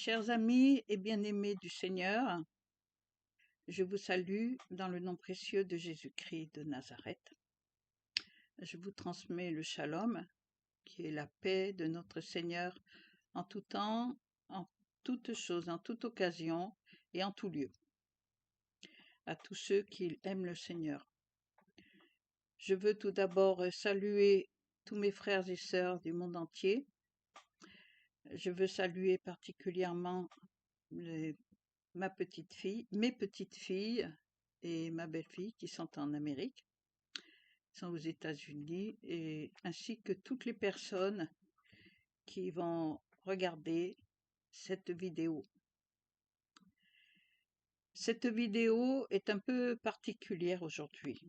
Chers amis et bien-aimés du Seigneur, je vous salue dans le nom précieux de Jésus-Christ de Nazareth. Je vous transmets le shalom, qui est la paix de notre Seigneur en tout temps, en toutes choses, en toute occasion et en tout lieu, à tous ceux qui aiment le Seigneur. Je veux tout d'abord saluer tous mes frères et sœurs du monde entier. Je veux saluer particulièrement mes petites filles et ma belle-fille qui sont en Amérique, sont aux États-Unis, et ainsi que toutes les personnes qui vont regarder cette vidéo. Cette vidéo est un peu particulière aujourd'hui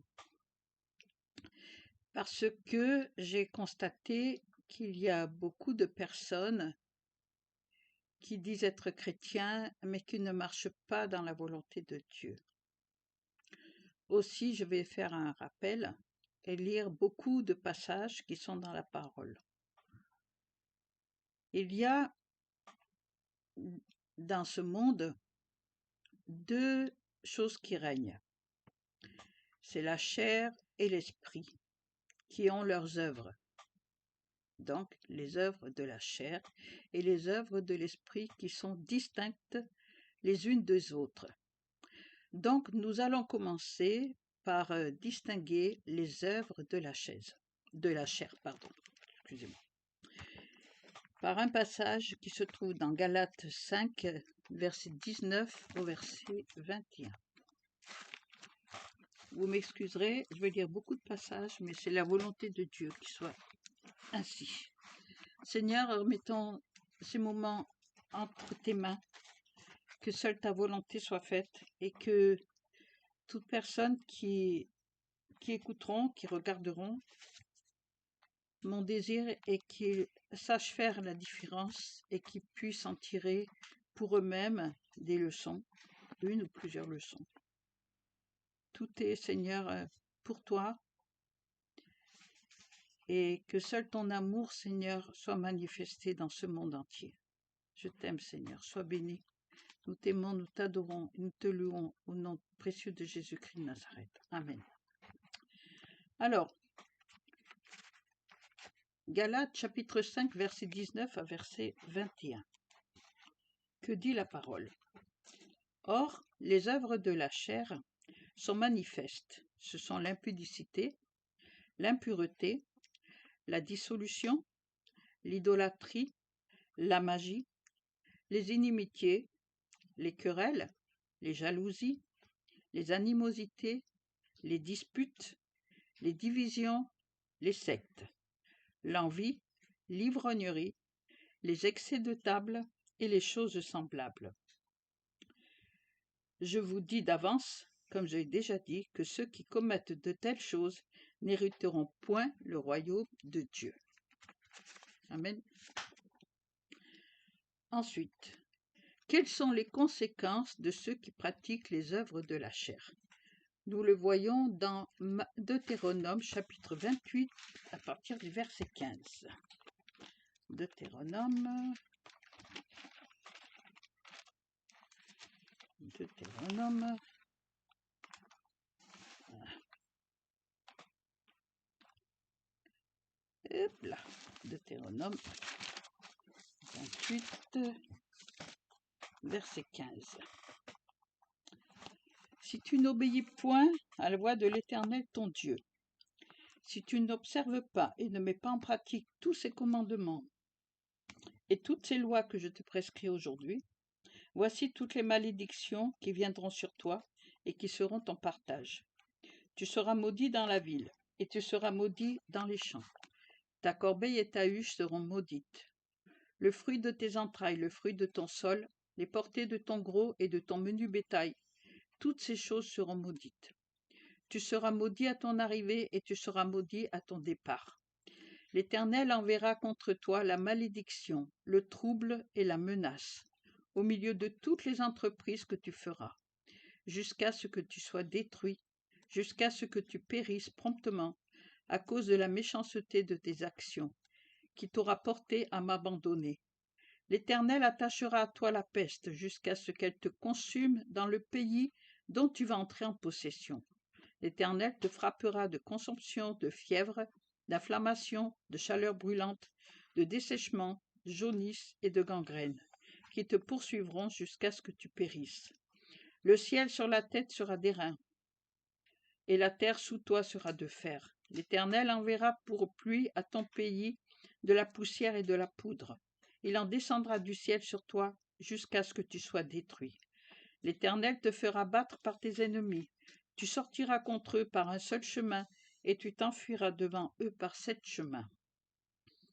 parce que j'ai constaté qu'il y a beaucoup de personnes qui disent être chrétiens mais qui ne marchent pas dans la volonté de Dieu. Aussi, je vais faire un rappel et lire beaucoup de passages qui sont dans la parole. Il y a dans ce monde deux choses qui règnent. C'est la chair et l'esprit qui ont leurs œuvres. Donc, les œuvres de la chair et les œuvres de l'esprit qui sont distinctes les unes des autres. Donc, nous allons commencer par distinguer les œuvres de la chair, excusez-moi. Par un passage qui se trouve dans Galates 5, verset 19 au verset 21. Vous m'excuserez, je vais lire beaucoup de passages, mais c'est la volonté de Dieu qui soit ainsi. Seigneur, remettons ces moments entre tes mains, que seule ta volonté soit faite et que toute personne qui écouteront, qui regarderont, mon désir est qu'ils sachent faire la différence et qu'ils puissent en tirer pour eux-mêmes des leçons, une ou plusieurs leçons. Tout est, Seigneur, pour toi, et que seul ton amour, Seigneur, soit manifesté dans ce monde entier. Je t'aime, Seigneur, sois béni. Nous t'aimons, nous t'adorons, nous te louons au nom précieux de Jésus-Christ de Nazareth. Amen. Alors, Galates chapitre 5, verset 19 à verset 21. Que dit la parole? Or, les œuvres de la chair sont manifestes. Ce sont l'impudicité, l'impureté, la dissolution, l'idolâtrie, la magie, les inimitiés, les querelles, les jalousies, les animosités, les disputes, les divisions, les sectes, l'envie, l'ivrognerie, les excès de table et les choses semblables. Je vous dis d'avance, comme j'ai déjà dit, que ceux qui commettent de telles choses n'hériteront point le royaume de Dieu. Amen. Ensuite, quelles sont les conséquences de ceux qui pratiquent les œuvres de la chair? Nous le voyons dans Deutéronome chapitre 28 à partir du verset 15. Deutéronome. Hop là. Deutéronome 28, verset 15. Si tu n'obéis point à la voix de l'Éternel ton Dieu, si tu n'observes pas et ne mets pas en pratique tous ces commandements et toutes ces lois que je te prescris aujourd'hui, voici toutes les malédictions qui viendront sur toi et qui seront ton partage. Tu seras maudit dans la ville, et tu seras maudit dans les champs. Ta corbeille et ta huche seront maudites. Le fruit de tes entrailles, le fruit de ton sol, les portées de ton gros et de ton menu bétail, toutes ces choses seront maudites. Tu seras maudit à ton arrivée et tu seras maudit à ton départ. L'Éternel enverra contre toi la malédiction, le trouble et la menace, au milieu de toutes les entreprises que tu feras, jusqu'à ce que tu sois détruit, jusqu'à ce que tu périsses promptement, à cause de la méchanceté de tes actions, qui t'aura porté à m'abandonner. L'Éternel attachera à toi la peste jusqu'à ce qu'elle te consume dans le pays dont tu vas entrer en possession. L'Éternel te frappera de consomption, de fièvre, d'inflammation, de chaleur brûlante, de dessèchement, de jaunisse et de gangrène, qui te poursuivront jusqu'à ce que tu périsses. Le ciel sur la tête sera d'airain, et la terre sous toi sera de fer. L'Éternel enverra pour pluie à ton pays de la poussière et de la poudre. Il en descendra du ciel sur toi jusqu'à ce que tu sois détruit. L'Éternel te fera battre par tes ennemis. Tu sortiras contre eux par un seul chemin, et tu t'enfuiras devant eux par 7 chemins.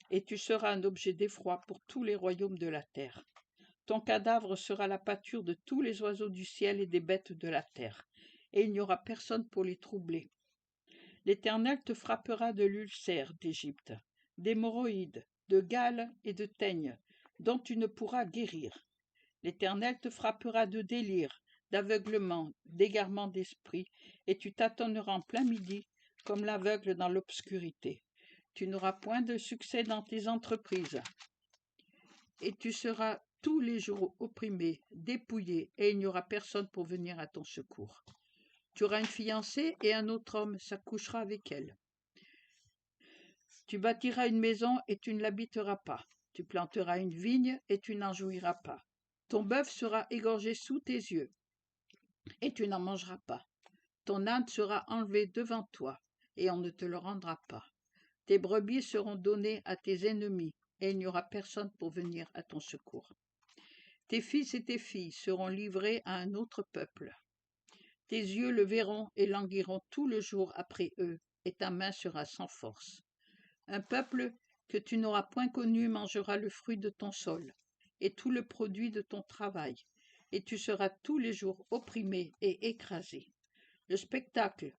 Et tu seras un objet d'effroi pour tous les royaumes de la terre. Ton cadavre sera la pâture de tous les oiseaux du ciel et des bêtes de la terre, et il n'y aura personne pour les troubler. L'Éternel te frappera de l'ulcère d'Égypte, d'hémorroïdes, de gales et de teignes, dont tu ne pourras guérir. L'Éternel te frappera de délire, d'aveuglement, d'égarement d'esprit, et tu tâtonneras en plein midi, comme l'aveugle dans l'obscurité. Tu n'auras point de succès dans tes entreprises, et tu seras tous les jours opprimé, dépouillé, et il n'y aura personne pour venir à ton secours. Tu auras une fiancée, et un autre homme s'accouchera avec elle. Tu bâtiras une maison, et tu ne l'habiteras pas. Tu planteras une vigne, et tu n'en jouiras pas. Ton bœuf sera égorgé sous tes yeux, et tu n'en mangeras pas. Ton âne sera enlevé devant toi, et on ne te le rendra pas. Tes brebis seront données à tes ennemis, et il n'y aura personne pour venir à ton secours. Tes fils et tes filles seront livrés à un autre peuple. Tes yeux le verront et languiront tout le jour après eux, et ta main sera sans force. Un peuple que tu n'auras point connu mangera le fruit de ton sol, et tout le produit de ton travail, et tu seras tous les jours opprimé et écrasé. Le spectacle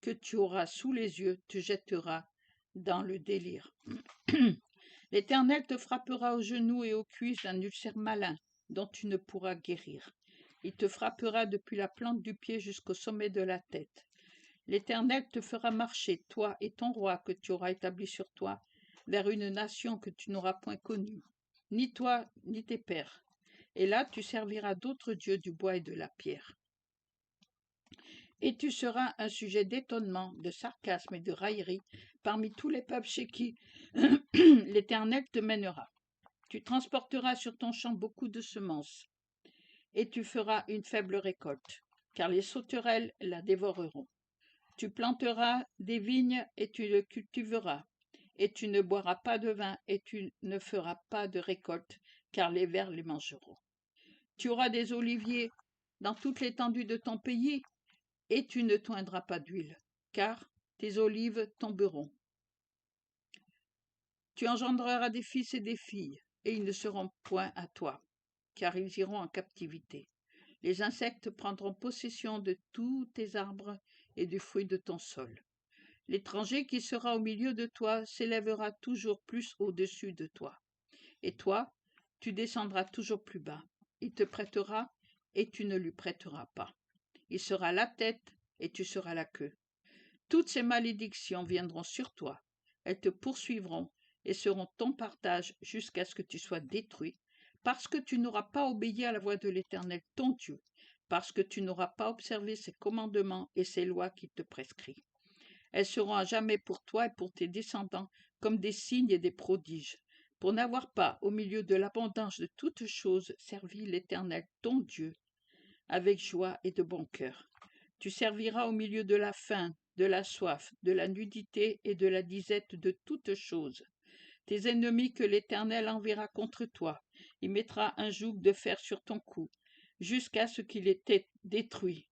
que tu auras sous les yeux te jettera dans le délire. L'Éternel te frappera aux genoux et aux cuisses d'un ulcère malin, dont tu ne pourras guérir. Il te frappera depuis la plante du pied jusqu'au sommet de la tête. L'Éternel te fera marcher, toi et ton roi que tu auras établi sur toi, vers une nation que tu n'auras point connue, ni toi, ni tes pères. Et là tu serviras d'autres dieux du bois et de la pierre. Et tu seras un sujet d'étonnement, de sarcasme et de raillerie parmi tous les peuples chez qui l'Éternel te mènera. Tu transporteras sur ton champ beaucoup de semences, et tu feras une faible récolte, car les sauterelles la dévoreront. Tu planteras des vignes et tu le cultiveras, et tu ne boiras pas de vin et tu ne feras pas de récolte, car les vers les mangeront. Tu auras des oliviers dans toute l'étendue de ton pays, et tu ne toindras pas d'huile, car tes olives tomberont. Tu engendreras des fils et des filles, et ils ne seront point à toi, car ils iront en captivité. Les insectes prendront possession de tous tes arbres et du fruit de ton sol. L'étranger qui sera au milieu de toi s'élèvera toujours plus au-dessus de toi. Et toi, tu descendras toujours plus bas. Il te prêtera et tu ne lui prêteras pas. Il sera la tête et tu seras la queue. Toutes ces malédictions viendront sur toi. Elles te poursuivront et seront ton partage jusqu'à ce que tu sois détruit, parce que tu n'auras pas obéi à la voix de l'Éternel ton Dieu, parce que tu n'auras pas observé ses commandements et ses lois qu'il te prescrit. Elles seront à jamais pour toi et pour tes descendants comme des signes et des prodiges, pour n'avoir pas, au milieu de l'abondance de toutes choses, servi l'Éternel ton Dieu avec joie et de bon cœur. Tu serviras au milieu de la faim, de la soif, de la nudité et de la disette de toutes choses. Tes ennemis que l'Éternel enverra contre toi, il mettra un joug de fer sur ton cou, jusqu'à ce qu'il ait détruit.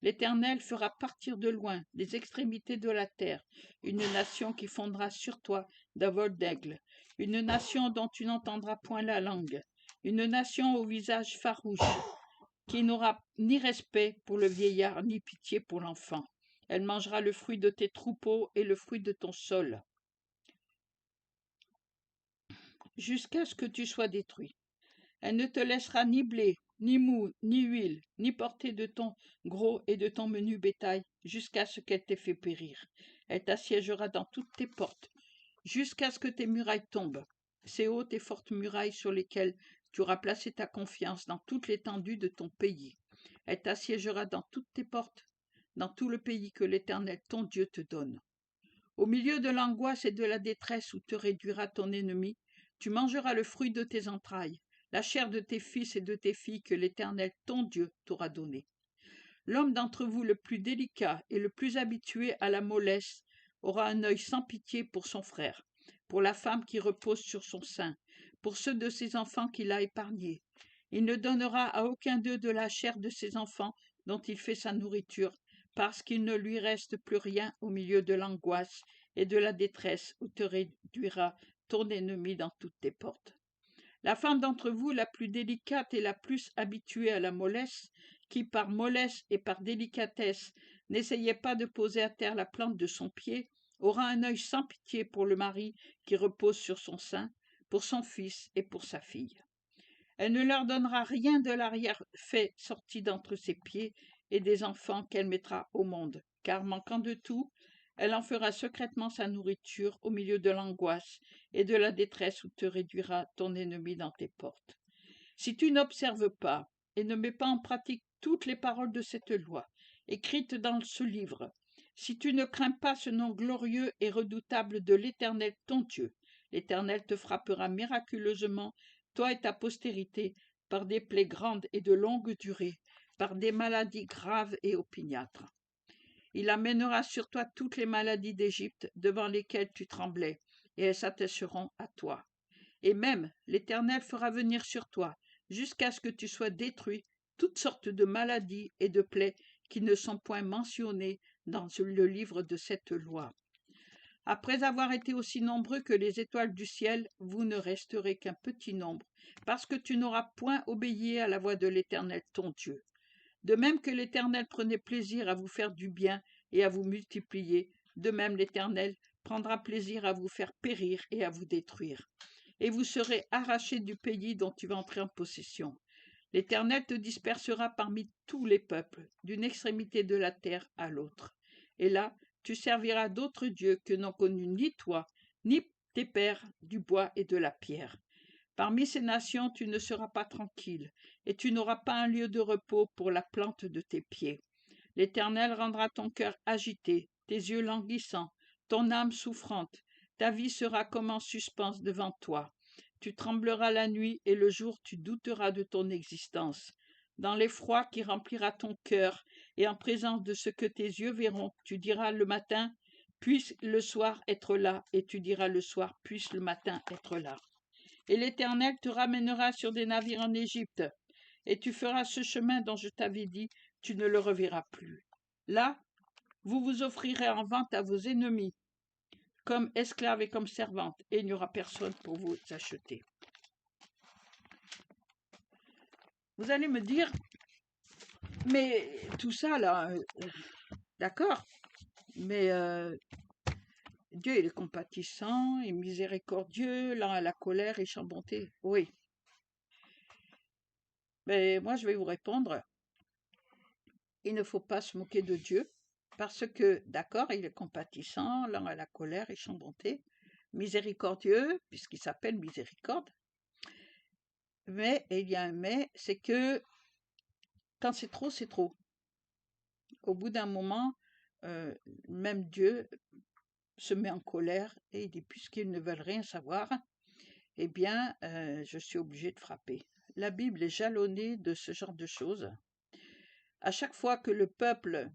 L'Éternel fera partir de loin, des extrémités de la terre, une nation qui fondra sur toi d'un vol d'aigle, une nation dont tu n'entendras point la langue, une nation au visage farouche, qui n'aura ni respect pour le vieillard, ni pitié pour l'enfant. Elle mangera le fruit de tes troupeaux et le fruit de ton sol, jusqu'à ce que tu sois détruit. Elle ne te laissera ni blé, ni mou, ni huile, ni portée de ton gros et de ton menu bétail, jusqu'à ce qu'elle t'ait fait périr. Elle t'assiégera dans toutes tes portes, jusqu'à ce que tes murailles tombent, ces hautes et fortes murailles sur lesquelles tu auras placé ta confiance dans toute l'étendue de ton pays. Elle t'assiégera dans toutes tes portes, dans tout le pays que l'Éternel ton Dieu te donne. Au milieu de l'angoisse et de la détresse où te réduira ton ennemi, tu mangeras le fruit de tes entrailles, la chair de tes fils et de tes filles que l'Éternel ton Dieu t'aura donnée. L'homme d'entre vous le plus délicat et le plus habitué à la mollesse aura un œil sans pitié pour son frère, pour la femme qui repose sur son sein, pour ceux de ses enfants qu'il a épargnés. Il ne donnera à aucun d'eux de la chair de ses enfants dont il fait sa nourriture, parce qu'il ne lui reste plus rien au milieu de l'angoisse et de la détresse où te réduira ton ennemi dans toutes tes portes. La femme d'entre vous la plus délicate et la plus habituée à la mollesse, qui par mollesse et par délicatesse n'essayait pas de poser à terre la plante de son pied, aura un œil sans pitié pour le mari qui repose sur son sein, pour son fils et pour sa fille. Elle ne leur donnera rien de l'arrière-fait sorti d'entre ses pieds et des enfants qu'elle mettra au monde, car manquant de tout, elle en fera secrètement sa nourriture au milieu de l'angoisse et de la détresse où te réduira ton ennemi dans tes portes. Si tu n'observes pas et ne mets pas en pratique toutes les paroles de cette loi, écrites dans ce livre, si tu ne crains pas ce nom glorieux et redoutable de l'Éternel ton Dieu, l'Éternel te frappera miraculeusement, toi et ta postérité, par des plaies grandes et de longue durée, par des maladies graves et opiniâtres. Il amènera sur toi toutes les maladies d'Égypte devant lesquelles tu tremblais, et elles s'attacheront à toi. Et même l'Éternel fera venir sur toi, jusqu'à ce que tu sois détruit, toutes sortes de maladies et de plaies qui ne sont point mentionnées dans le livre de cette loi. Après avoir été aussi nombreux que les étoiles du ciel, vous ne resterez qu'un petit nombre, parce que tu n'auras point obéi à la voix de l'Éternel ton Dieu. De même que l'Éternel prenait plaisir à vous faire du bien et à vous multiplier, de même l'Éternel prendra plaisir à vous faire périr et à vous détruire. Et vous serez arrachés du pays dont tu vas entrer en possession. L'Éternel te dispersera parmi tous les peuples, d'une extrémité de la terre à l'autre. Et là, tu serviras d'autres dieux que n'ont connus ni toi, ni tes pères, du bois et de la pierre. Parmi ces nations, tu ne seras pas tranquille, et tu n'auras pas un lieu de repos pour la plante de tes pieds. L'Éternel rendra ton cœur agité, tes yeux languissants, ton âme souffrante. Ta vie sera comme en suspens devant toi. Tu trembleras la nuit, et le jour tu douteras de ton existence. Dans l'effroi qui remplira ton cœur, et en présence de ce que tes yeux verront, tu diras le matin, puisse le soir être là, et tu diras le soir, puisse le matin être là. Et l'Éternel te ramènera sur des navires en Égypte, et tu feras ce chemin dont je t'avais dit, tu ne le reverras plus. Là, vous vous offrirez en vente à vos ennemis, comme esclaves et comme servantes, et il n'y aura personne pour vous acheter. Vous allez me dire, mais tout ça là, d'accord, mais Dieu il est compatissant et miséricordieux, lent à la colère et chambonté. Oui. Mais moi je vais vous répondre, il ne faut pas se moquer de Dieu, parce que, d'accord, il est compatissant, lent à la colère et chambonté, miséricordieux, puisqu'il s'appelle miséricorde. Mais, et il y a un mais, c'est que quand c'est trop, c'est trop. Au bout d'un moment, même Dieu se met en colère et il dit, puisqu'ils ne veulent rien savoir, eh bien, je suis obligé de frapper. La Bible est jalonnée de ce genre de choses. À chaque fois que le peuple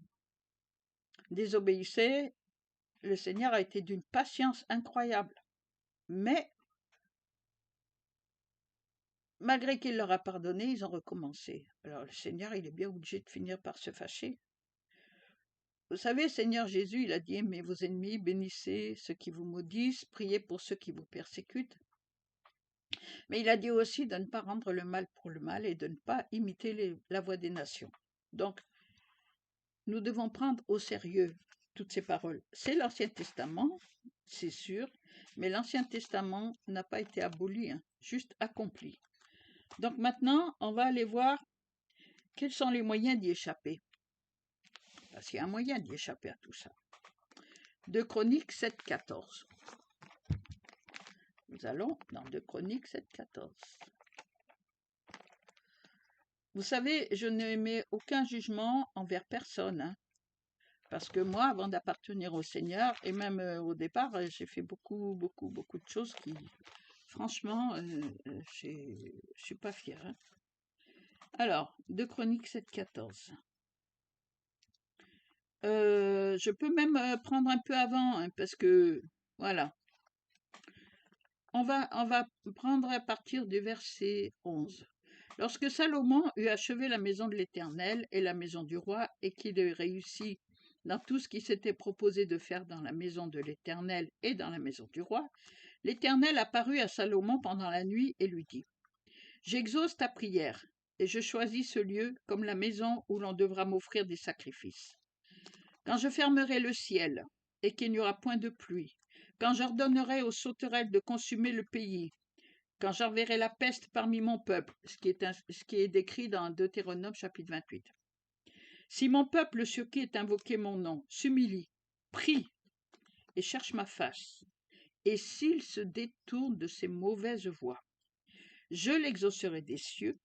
désobéissait, le Seigneur a été d'une patience incroyable. Mais, malgré qu'il leur a pardonné, ils ont recommencé. Alors le Seigneur, il est bien obligé de finir par se fâcher. Vous savez, Seigneur Jésus, il a dit, aimez vos ennemis, bénissez ceux qui vous maudissent, priez pour ceux qui vous persécutent. Mais il a dit aussi de ne pas rendre le mal pour le mal et de ne pas imiter la voix des nations. Donc, nous devons prendre au sérieux toutes ces paroles. C'est l'Ancien Testament, c'est sûr, mais l'Ancien Testament n'a pas été aboli, juste accompli. Donc maintenant, on va aller voir quels sont les moyens d'y échapper. Parce qu'il y a un moyen d'y échapper à tout ça. 2 Chroniques 7, 14. Nous allons dans 2 Chroniques 7, 14. Vous savez, je n'émets aucun jugement envers personne, hein, parce que moi, avant d'appartenir au Seigneur, et même au départ, j'ai fait beaucoup de choses qui, franchement, je suis pas fière, hein. Alors, 2 Chroniques 7,14. Je peux même prendre un peu avant, hein, parce que, voilà. On va prendre à partir du verset 11. Lorsque Salomon eut achevé la maison de l'Éternel et la maison du roi, et qu'il eut réussi dans tout ce qu'il s'était proposé de faire dans la maison de l'Éternel et dans la maison du roi, l'Éternel apparut à Salomon pendant la nuit et lui dit : J'exauce ta prière, et je choisis ce lieu comme la maison où l'on devra m'offrir des sacrifices. Quand je fermerai le ciel, et qu'il n'y aura point de pluie, quand j'ordonnerai aux sauterelles de consumer le pays, quand j'enverrai la peste parmi mon peuple, ce qui est décrit dans Deutéronome chapitre 28. Si mon peuple sur qui est invoqué mon nom s'humilie, prie et cherche ma face, et s'il se détourne de ses mauvaises voies, je l'exaucerai des cieux,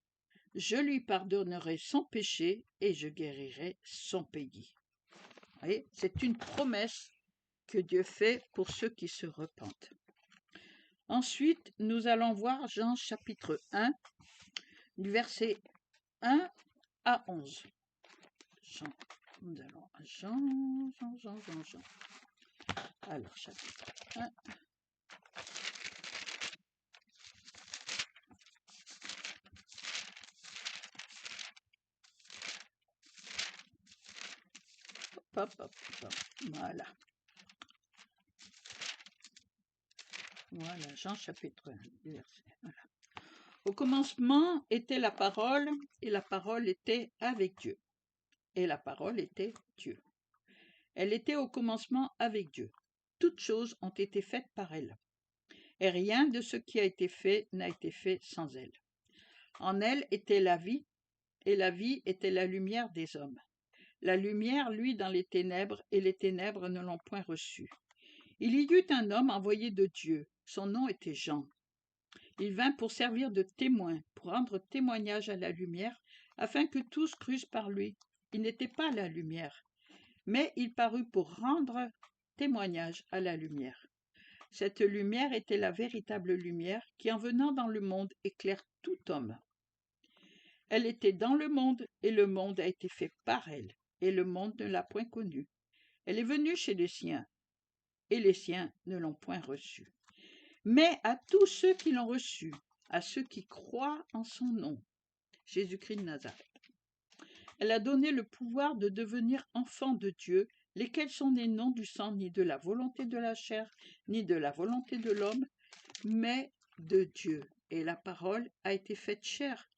je lui pardonnerai son péché et je guérirai son pays. Vous voyez, c'est une promesse que Dieu fait pour ceux qui se repentent. Ensuite, nous allons voir Jean chapitre 1, du verset 1 à 11. Nous allons à Jean. Alors, chapitre 1. Hop. Voilà. Voilà, Jean chapitre 1, du verset. Voilà. Au commencement était la parole, et la parole était avec Dieu. Et la parole était Dieu. Elle était au commencement avec Dieu. Toutes choses ont été faites par elle. Et rien de ce qui a été fait n'a été fait sans elle. En elle était la vie, et la vie était la lumière des hommes. La lumière luit dans les ténèbres, et les ténèbres ne l'ont point reçue. Il y eut un homme envoyé de Dieu. Son nom était Jean. Il vint pour servir de témoin, pour rendre témoignage à la lumière, afin que tous crussent par lui. Il n'était pas la lumière, mais il parut pour rendre témoignage à la lumière. Cette lumière était la véritable lumière qui, en venant dans le monde, éclaire tout homme. Elle était dans le monde, et le monde a été fait par elle, et le monde ne l'a point connue. Elle est venue chez les siens, et les siens ne l'ont point reçue. Mais à tous ceux qui l'ont reçue, à ceux qui croient en son nom, Jésus-Christ de Nazareth, elle a donné le pouvoir de devenir enfants de Dieu, lesquels sont nés non du sang, ni de la volonté de la chair, ni de la volonté de l'homme, mais de Dieu. Et la parole a été faite chair,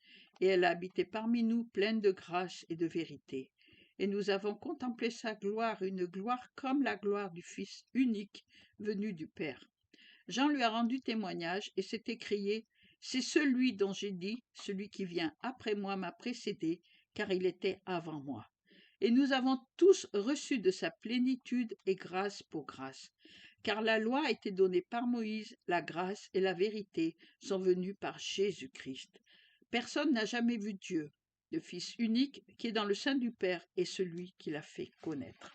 et elle a habité parmi nous, pleine de grâce et de vérité. Et nous avons contemplé sa gloire, une gloire comme la gloire du Fils unique venu du Père. Jean lui a rendu témoignage et s'est écrié : c'est celui dont j'ai dit, celui qui vient après moi m'a précédé, car il était avant moi. Et nous avons tous reçu de sa plénitude et grâce pour grâce. Car la loi a été donnée par Moïse, la grâce et la vérité sont venues par Jésus-Christ. Personne n'a jamais vu Dieu. Le Fils unique qui est dans le sein du Père est celui qui l'a fait connaître.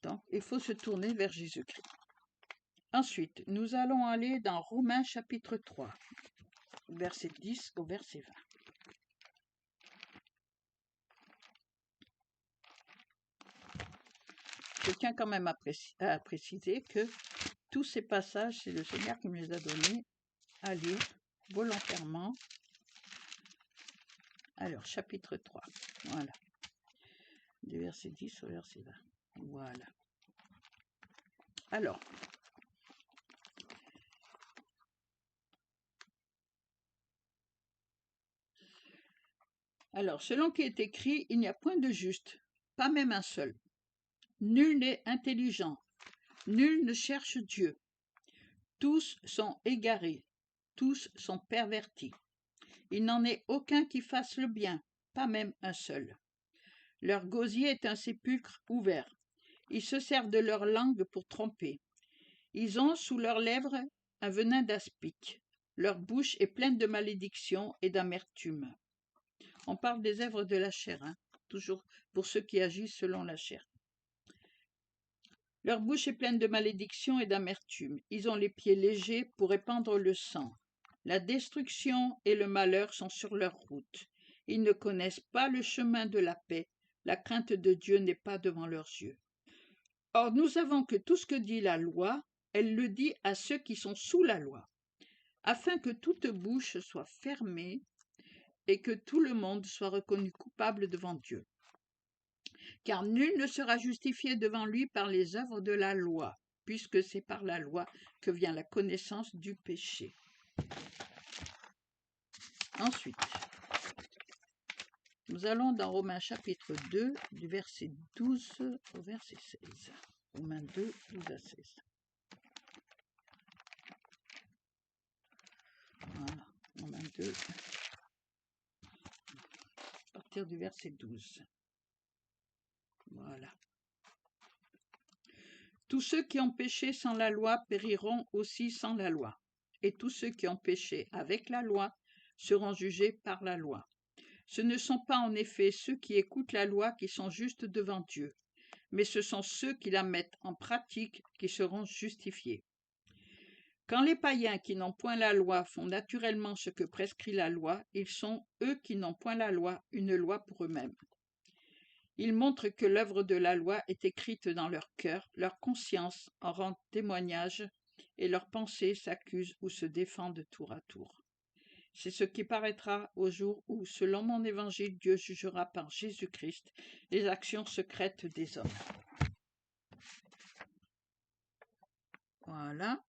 Donc, il faut se tourner vers Jésus-Christ. Ensuite, nous allons aller dans Romains chapitre 3, verset 10 au verset 20. Je tiens quand même à préciser que tous ces passages, c'est le Seigneur qui me les a donnés à lire volontairement. Alors, chapitre 3, voilà, du verset 10 au verset 20. Voilà. Alors, selon qui est écrit, il n'y a point de juste, pas même un seul. Nul n'est intelligent, nul ne cherche Dieu. Tous sont égarés, tous sont pervertis. Il n'en est aucun qui fasse le bien, pas même un seul. Leur gosier est un sépulcre ouvert. Ils se servent de leur langue pour tromper. Ils ont sous leurs lèvres un venin d'aspic. Leur bouche est pleine de malédiction et d'amertume. On parle des œuvres de la chair, hein, toujours pour ceux qui agissent selon la chair. Leur bouche est pleine de malédiction et d'amertume. Ils ont les pieds légers pour répandre le sang. La destruction et le malheur sont sur leur route. Ils ne connaissent pas le chemin de la paix. La crainte de Dieu n'est pas devant leurs yeux. Or, nous savons que tout ce que dit la loi, elle le dit à ceux qui sont sous la loi, afin que toute bouche soit fermée et que tout le monde soit reconnu coupable devant Dieu. Car nul ne sera justifié devant lui par les œuvres de la loi, puisque c'est par la loi que vient la connaissance du péché. Ensuite, nous allons dans Romains chapitre 2, du verset 12 au verset 16. Romains 2, 12 à 16. Voilà, Romains 2, à partir du verset 12. Voilà. Tous ceux qui ont péché sans la loi périront aussi sans la loi, et tous ceux qui ont péché avec la loi seront jugés par la loi. Ce ne sont pas en effet ceux qui écoutent la loi qui sont justes devant Dieu, mais ce sont ceux qui la mettent en pratique qui seront justifiés. Quand les païens qui n'ont point la loi font naturellement ce que prescrit la loi, ils sont, eux qui n'ont point la loi, une loi pour eux-mêmes. Ils montrent que l'œuvre de la loi est écrite dans leur cœur, leur conscience en rend témoignage, et leurs pensées s'accusent ou se défendent tour à tour. C'est ce qui paraîtra au jour où, selon mon évangile, Dieu jugera par Jésus-Christ les actions secrètes des hommes. Voilà.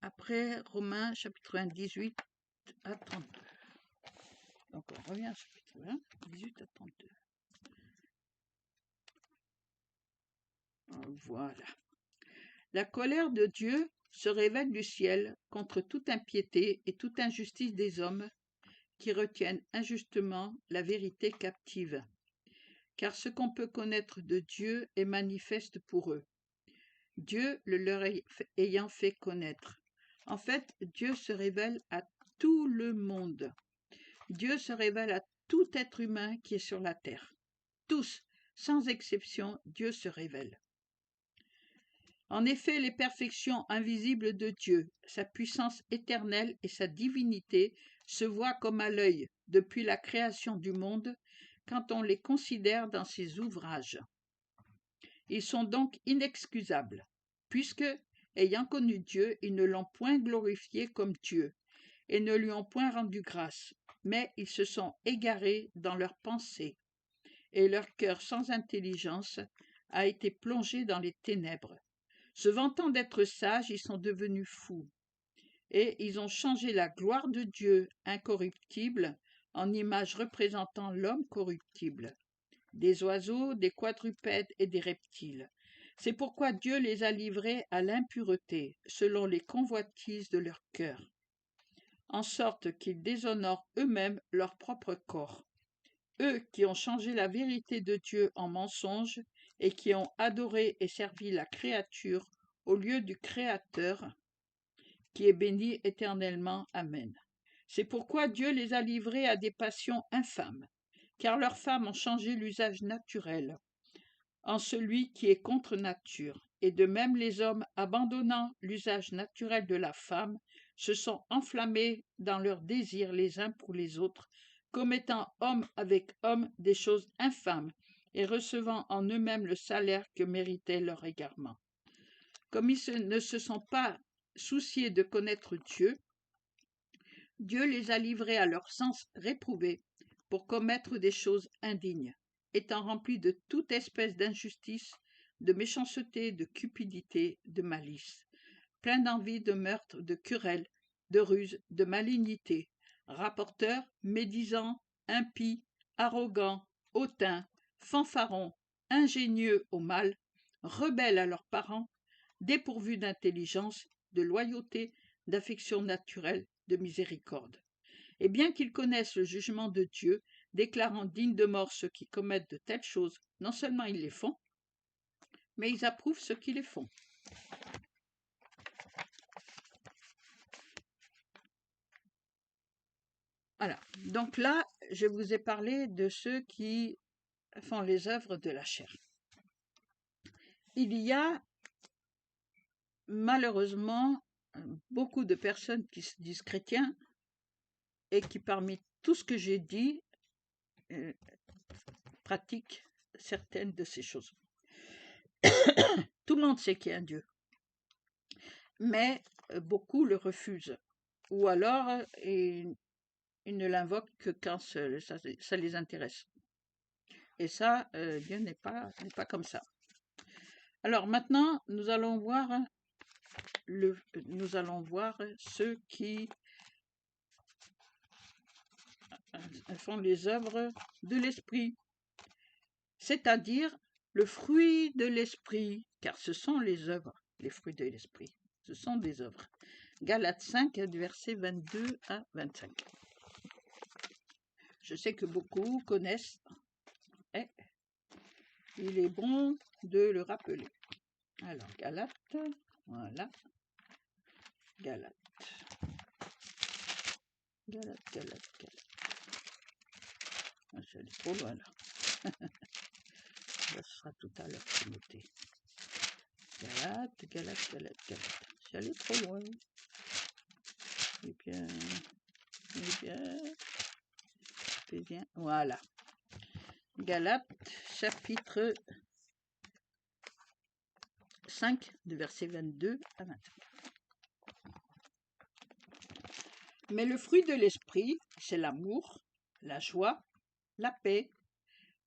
Après, Romains, chapitre 1, 18 à 32. Donc, on revient au chapitre 1, 18 à 32. Voilà. La colère de Dieu se révèle du ciel contre toute impiété et toute injustice des hommes qui retiennent injustement la vérité captive. Car ce qu'on peut connaître de Dieu est manifeste pour eux, Dieu le leur ayant fait connaître. En fait, Dieu se révèle à tout le monde. Dieu se révèle à tout être humain qui est sur la terre. Tous, sans exception, Dieu se révèle. En effet, les perfections invisibles de Dieu, sa puissance éternelle et sa divinité se voient comme à l'œil depuis la création du monde quand on les considère dans ses ouvrages. Ils sont donc inexcusables, puisque, ayant connu Dieu, ils ne l'ont point glorifié comme Dieu et ne lui ont point rendu grâce, mais ils se sont égarés dans leurs pensées, et leur cœur sans intelligence a été plongé dans les ténèbres. Se vantant d'être sages, ils sont devenus fous, et ils ont changé la gloire de Dieu incorruptible en image représentant l'homme corruptible, des oiseaux, des quadrupèdes et des reptiles. C'est pourquoi Dieu les a livrés à l'impureté, selon les convoitises de leur cœur, en sorte qu'ils déshonorent eux-mêmes leur propre corps. Eux qui ont changé la vérité de Dieu en mensonge et qui ont adoré et servi la créature au lieu du Créateur, qui est béni éternellement. Amen. C'est pourquoi Dieu les a livrés à des passions infâmes, car leurs femmes ont changé l'usage naturel en celui qui est contre nature, et de même les hommes, abandonnant l'usage naturel de la femme, se sont enflammés dans leurs désirs les uns pour les autres, commettant homme avec homme des choses infâmes, et recevant en eux-mêmes le salaire que méritait leur égarement. Comme ils ne se sont pas souciés de connaître Dieu, Dieu les a livrés à leur sens réprouvé pour commettre des choses indignes, étant remplis de toute espèce d'injustice, de méchanceté, de cupidité, de malice, pleins d'envie, de meurtre, de querelles, de ruse, de malignité, rapporteurs, médisants, impies, arrogants, hautains, fanfarons, ingénieux au mal, rebelles à leurs parents, dépourvus d'intelligence, de loyauté, d'affection naturelle, de miséricorde. Et bien qu'ils connaissent le jugement de Dieu, déclarant dignes de mort ceux qui commettent de telles choses, non seulement ils les font, mais ils approuvent ceux qui les font. Donc là, je vous ai parlé de ceux qui font les œuvres de la chair. Il y a malheureusement beaucoup de personnes qui se disent chrétiens et qui, parmi tout ce que j'ai dit, pratiquent certaines de ces choses. Tout le monde sait qu'il y a un Dieu, mais beaucoup le refusent. Ou alors, ils ne l'invoquent que quand ça les intéresse. Et ça, Dieu n'est pas comme ça. Alors maintenant, nous allons voir ceux qui font les œuvres de l'esprit, c'est-à-dire le fruit de l'esprit, car ce sont les œuvres, les fruits de l'esprit, ce sont des œuvres. Galates 5, versets 22 à 25. Je sais que beaucoup connaissent, et il est bon de le rappeler. Alors, Galates, voilà, Galates. Ah, je suis allée trop loin là. Ça sera tout à l'heure, c'est noté. Galates. Je suis allée trop loin. Eh bien, voilà. Galates, chapitre 5, de versets 22 à 25. Mais le fruit de l'esprit, c'est l'amour, la joie, la paix,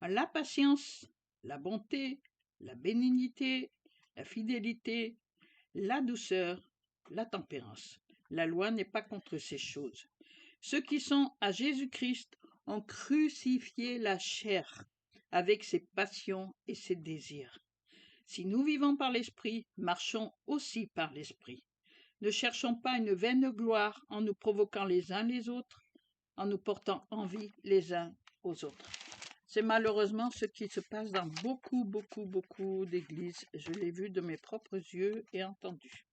la patience, la bonté, la bénignité, la fidélité, la douceur, la tempérance. La loi n'est pas contre ces choses. Ceux qui sont à Jésus-Christ ont crucifié la chair avec ses passions et ses désirs. Si nous vivons par l'Esprit, marchons aussi par l'Esprit. Ne cherchons pas une vaine gloire en nous provoquant les uns les autres, en nous portant envie les uns aux autres. C'est malheureusement ce qui se passe dans beaucoup d'églises. Je l'ai vu de mes propres yeux et entendu.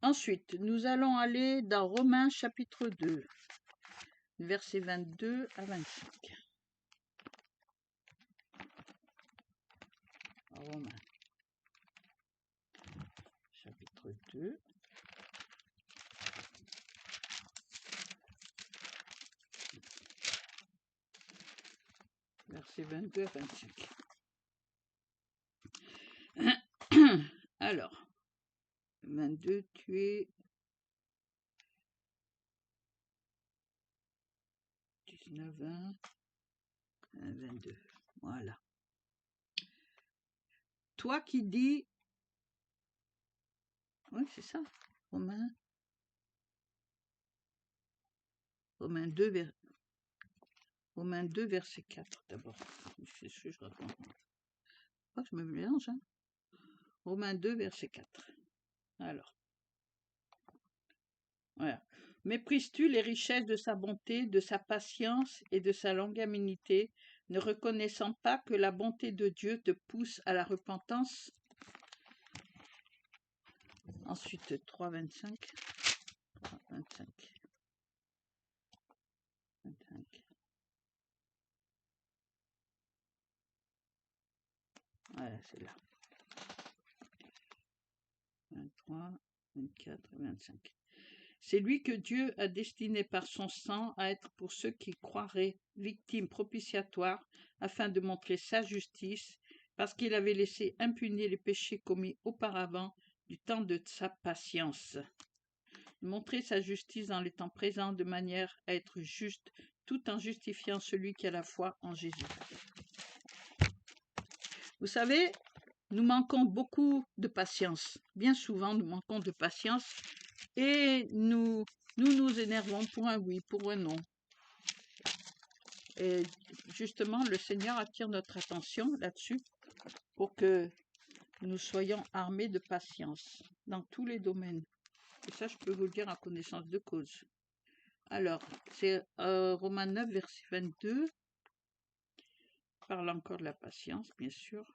Ensuite, nous allons aller dans Romains chapitre 2, versets 22 à 25. Romains chapitre 2. Versets 22 à 25. Alors, 22, tu es 19, 20, 22. Voilà. Toi qui dis... Oui, c'est ça. Romains 2, Romains 2, verset 4 d'abord. C'est ce que je raconte. Oh, je me mélange. Hein. Romains 2, verset 4. Alors. Voilà. Méprises-tu les richesses de sa bonté, de sa patience et de sa longanimité, ne reconnaissant pas que la bonté de Dieu te pousse à la repentance? Ensuite, 3, 25. 25. Voilà, c'est là. 23, 24, 25. C'est lui que Dieu a destiné par son sang à être pour ceux qui croiraient victime propitiatoire, afin de montrer sa justice, parce qu'il avait laissé impunis les péchés commis auparavant du temps de sa patience. Montrer sa justice dans les temps présents de manière à être juste, tout en justifiant celui qui a la foi en Jésus. Vous savez, nous manquons beaucoup de patience. Bien souvent, nous manquons de patience et nous énervons pour un oui, pour un non. Et justement, le Seigneur attire notre attention là-dessus pour que nous soyons armés de patience dans tous les domaines. Et ça, je peux vous le dire en connaissance de cause. Alors, c'est Romains 9, verset 22. Parle encore de la patience, bien sûr.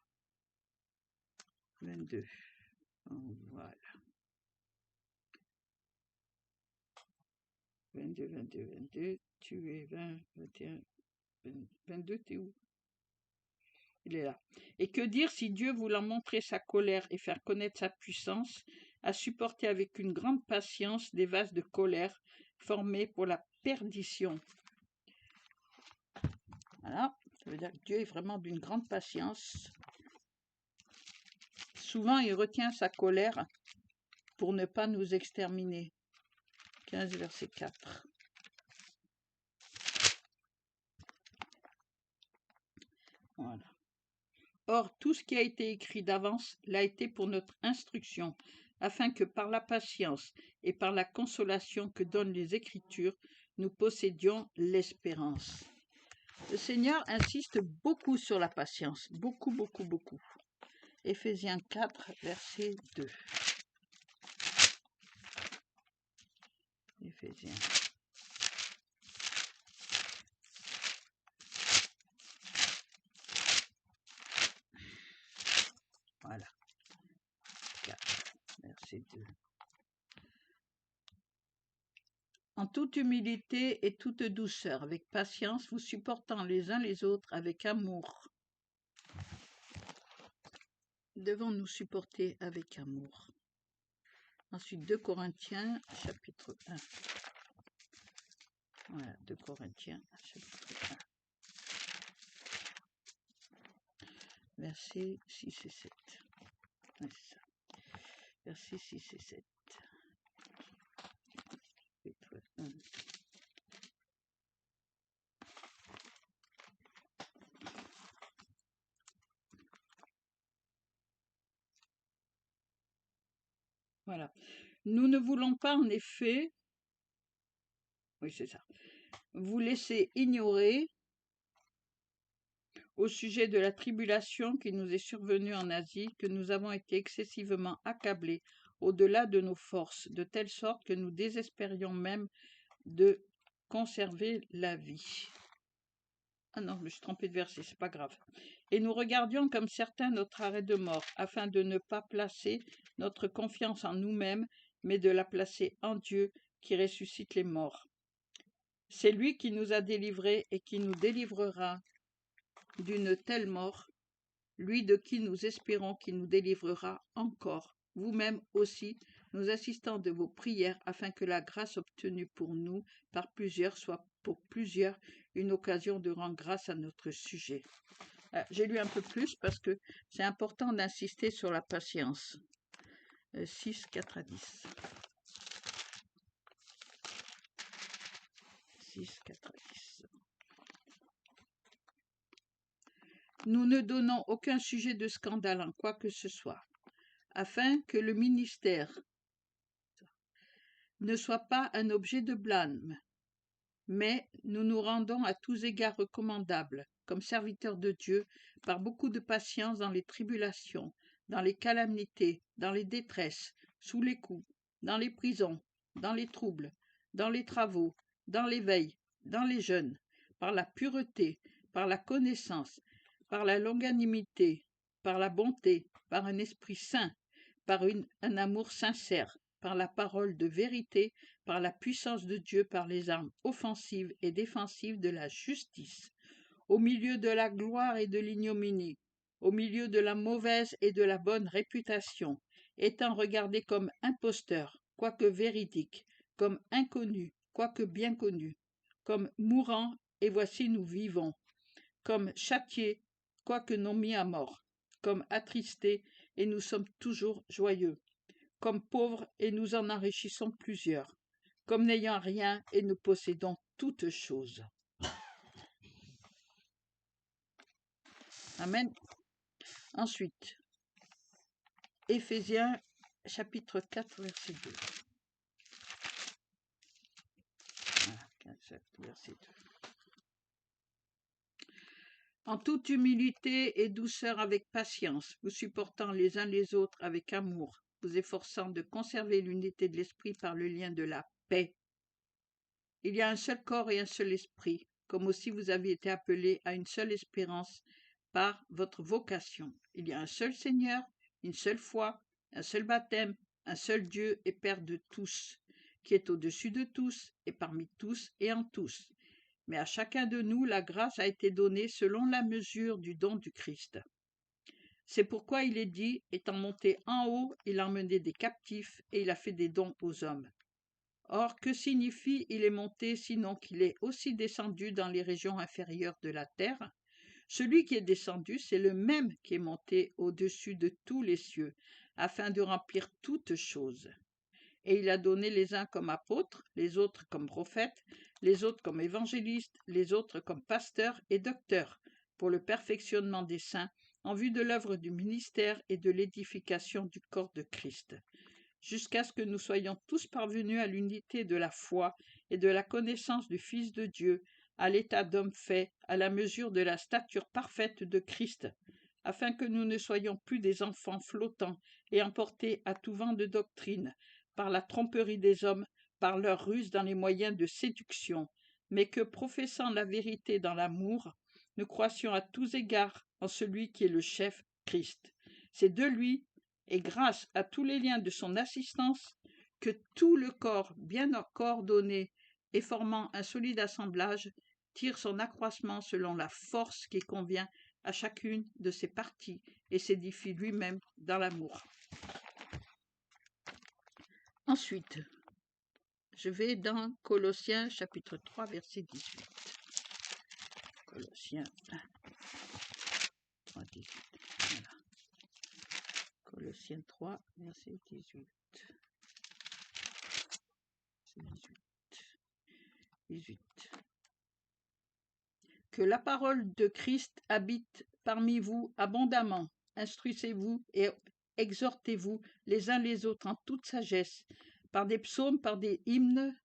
22. Voilà. 22, 22, 22, tu es 20, 21, 22, t'es où? Il est là. Et que dire si Dieu, voulant montrer sa colère et faire connaître sa puissance, a supporté avec une grande patience des vases de colère formés pour la perdition. Voilà, ça veut dire que Dieu est vraiment d'une grande patience. Souvent, il retient sa colère pour ne pas nous exterminer. 15, verset 4. Voilà. Or, tout ce qui a été écrit d'avance l'a été pour notre instruction, afin que par la patience et par la consolation que donnent les Écritures, nous possédions l'espérance. Le Seigneur insiste beaucoup sur la patience, beaucoup, beaucoup, beaucoup. Éphésiens 4, verset 2. Éphésiens. Voilà. 4, verset 2. En toute humilité et toute douceur, avec patience, vous supportant les uns les autres avec amour. Devons nous supporter avec amour. Ensuite, 2 Corinthiens, chapitre 1. Voilà, 2 Corinthiens, chapitre 1. Versets 6 et 7. Ouais, c'est ça. Versets 6 et 7. Chapitre 1. Voilà. Nous ne voulons pas, en effet, oui, c'est ça, vous laisser ignorer au sujet de la tribulation qui nous est survenue en Asie, que nous avons été excessivement accablés au-delà de nos forces, de telle sorte que nous désespérions même de conserver la vie. Ah non, je me suis trompée de verset, c'est pas grave. Et nous regardions comme certains notre arrêt de mort, afin de ne pas placer notre confiance en nous-mêmes, mais de la placer en Dieu qui ressuscite les morts. C'est lui qui nous a délivrés et qui nous délivrera d'une telle mort, lui de qui nous espérons qu'il nous délivrera encore, vous-même aussi, nous assistants de vos prières, afin que la grâce obtenue pour nous par plusieurs soit pour plusieurs une occasion de rendre grâce à notre sujet. J'ai lu un peu plus parce que c'est important d'insister sur la patience. 6, 4 à 10. 6, 4 à 10. Nous ne donnons aucun sujet de scandale en quoi que ce soit, afin que le ministère ne soit pas un objet de blâme, mais nous nous rendons à tous égards recommandables, comme serviteurs de Dieu, par beaucoup de patience dans les tribulations, dans les calamités, dans les détresses, sous les coups, dans les prisons, dans les troubles, dans les travaux, dans les veilles, dans les jeûnes, par la pureté, par la connaissance, par la longanimité, par la bonté, par un esprit saint, par un amour sincère, par la parole de vérité, par la puissance de Dieu, par les armes offensives et défensives de la justice, au milieu de la gloire et de l'ignominie, au milieu de la mauvaise et de la bonne réputation, étant regardés comme imposteurs, quoique véridiques, comme inconnus, quoique bien connus, comme mourants, et voici nous vivons, comme châtiés, quoique non mis à mort, comme attristés, et nous sommes toujours joyeux, comme pauvres, et nous en enrichissons plusieurs, comme n'ayant rien, et nous possédons toutes choses. Amen. Ensuite, Éphésiens, chapitre 4, verset 2. Voilà, verset 2. En toute humilité et douceur avec patience, vous supportant les uns les autres avec amour, vous efforçant de conserver l'unité de l'esprit par le lien de la paix. Il y a un seul corps et un seul esprit, comme aussi vous avez été appelés à une seule espérance par votre vocation. Il y a un seul Seigneur, une seule foi, un seul baptême, un seul Dieu et Père de tous, qui est au-dessus de tous, et parmi tous et en tous. Mais à chacun de nous, la grâce a été donnée selon la mesure du don du Christ. C'est pourquoi il est dit, étant monté en haut, il a emmené des captifs et il a fait des dons aux hommes. Or, que signifie il est monté, sinon qu'il est aussi descendu dans les régions inférieures de la terre? Celui qui est descendu, c'est le même qui est monté au-dessus de tous les cieux, afin de remplir toutes choses. Et il a donné les uns comme apôtres, les autres comme prophètes, les autres comme évangélistes, les autres comme pasteurs et docteurs, pour le perfectionnement des saints, en vue de l'œuvre du ministère et de l'édification du corps de Christ, jusqu'à ce que nous soyons tous parvenus à l'unité de la foi et de la connaissance du Fils de Dieu, à l'état d'homme fait, à la mesure de la stature parfaite de Christ, afin que nous ne soyons plus des enfants flottants et emportés à tout vent de doctrine, par la tromperie des hommes, par leur ruse dans les moyens de séduction, mais que, professant la vérité dans l'amour, nous croissions à tous égards en celui qui est le chef, Christ. C'est de lui, et grâce à tous les liens de son assistance, que tout le corps bien coordonné et formant un solide assemblage tire son accroissement selon la force qui convient à chacune de ses parties et s'édifie lui-même dans l'amour. Ensuite, je vais dans Colossiens chapitre 3, verset 18. Colossiens 3, 18. Voilà. Colossiens 3, verset 18. 18. Que la parole de Christ habite parmi vous abondamment. Instruisez-vous et exhortez-vous les uns les autres en toute sagesse, par des psaumes, par des hymnes,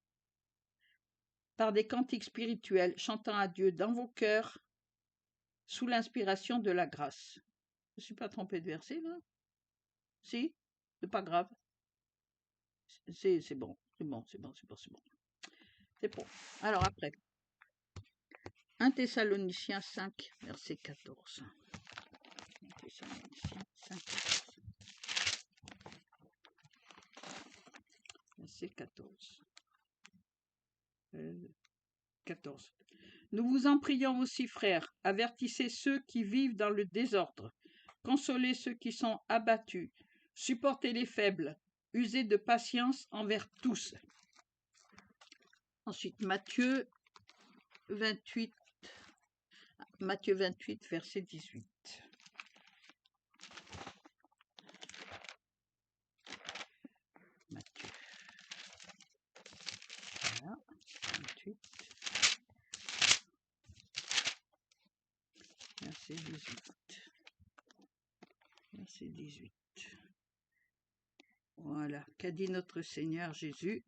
par des cantiques spirituels, chantant à Dieu dans vos cœurs, sous l'inspiration de la grâce. Je ne suis pas trompée de verset, là? Si? C'est pas grave. C'est bon, c'est bon. C'est bon. Alors après. 1 Thessaloniciens 5, verset 14. 1 Thessaloniciens 5, verset 14. 14. Nous vous en prions aussi, frères, avertissez ceux qui vivent dans le désordre, consolez ceux qui sont abattus, supportez les faibles, usez de patience envers tous. Ensuite, Matthieu 28, verset 18. Matthieu. Voilà, 28. Verset 18. Verset 18. Voilà, qu'a dit notre Seigneur Jésus?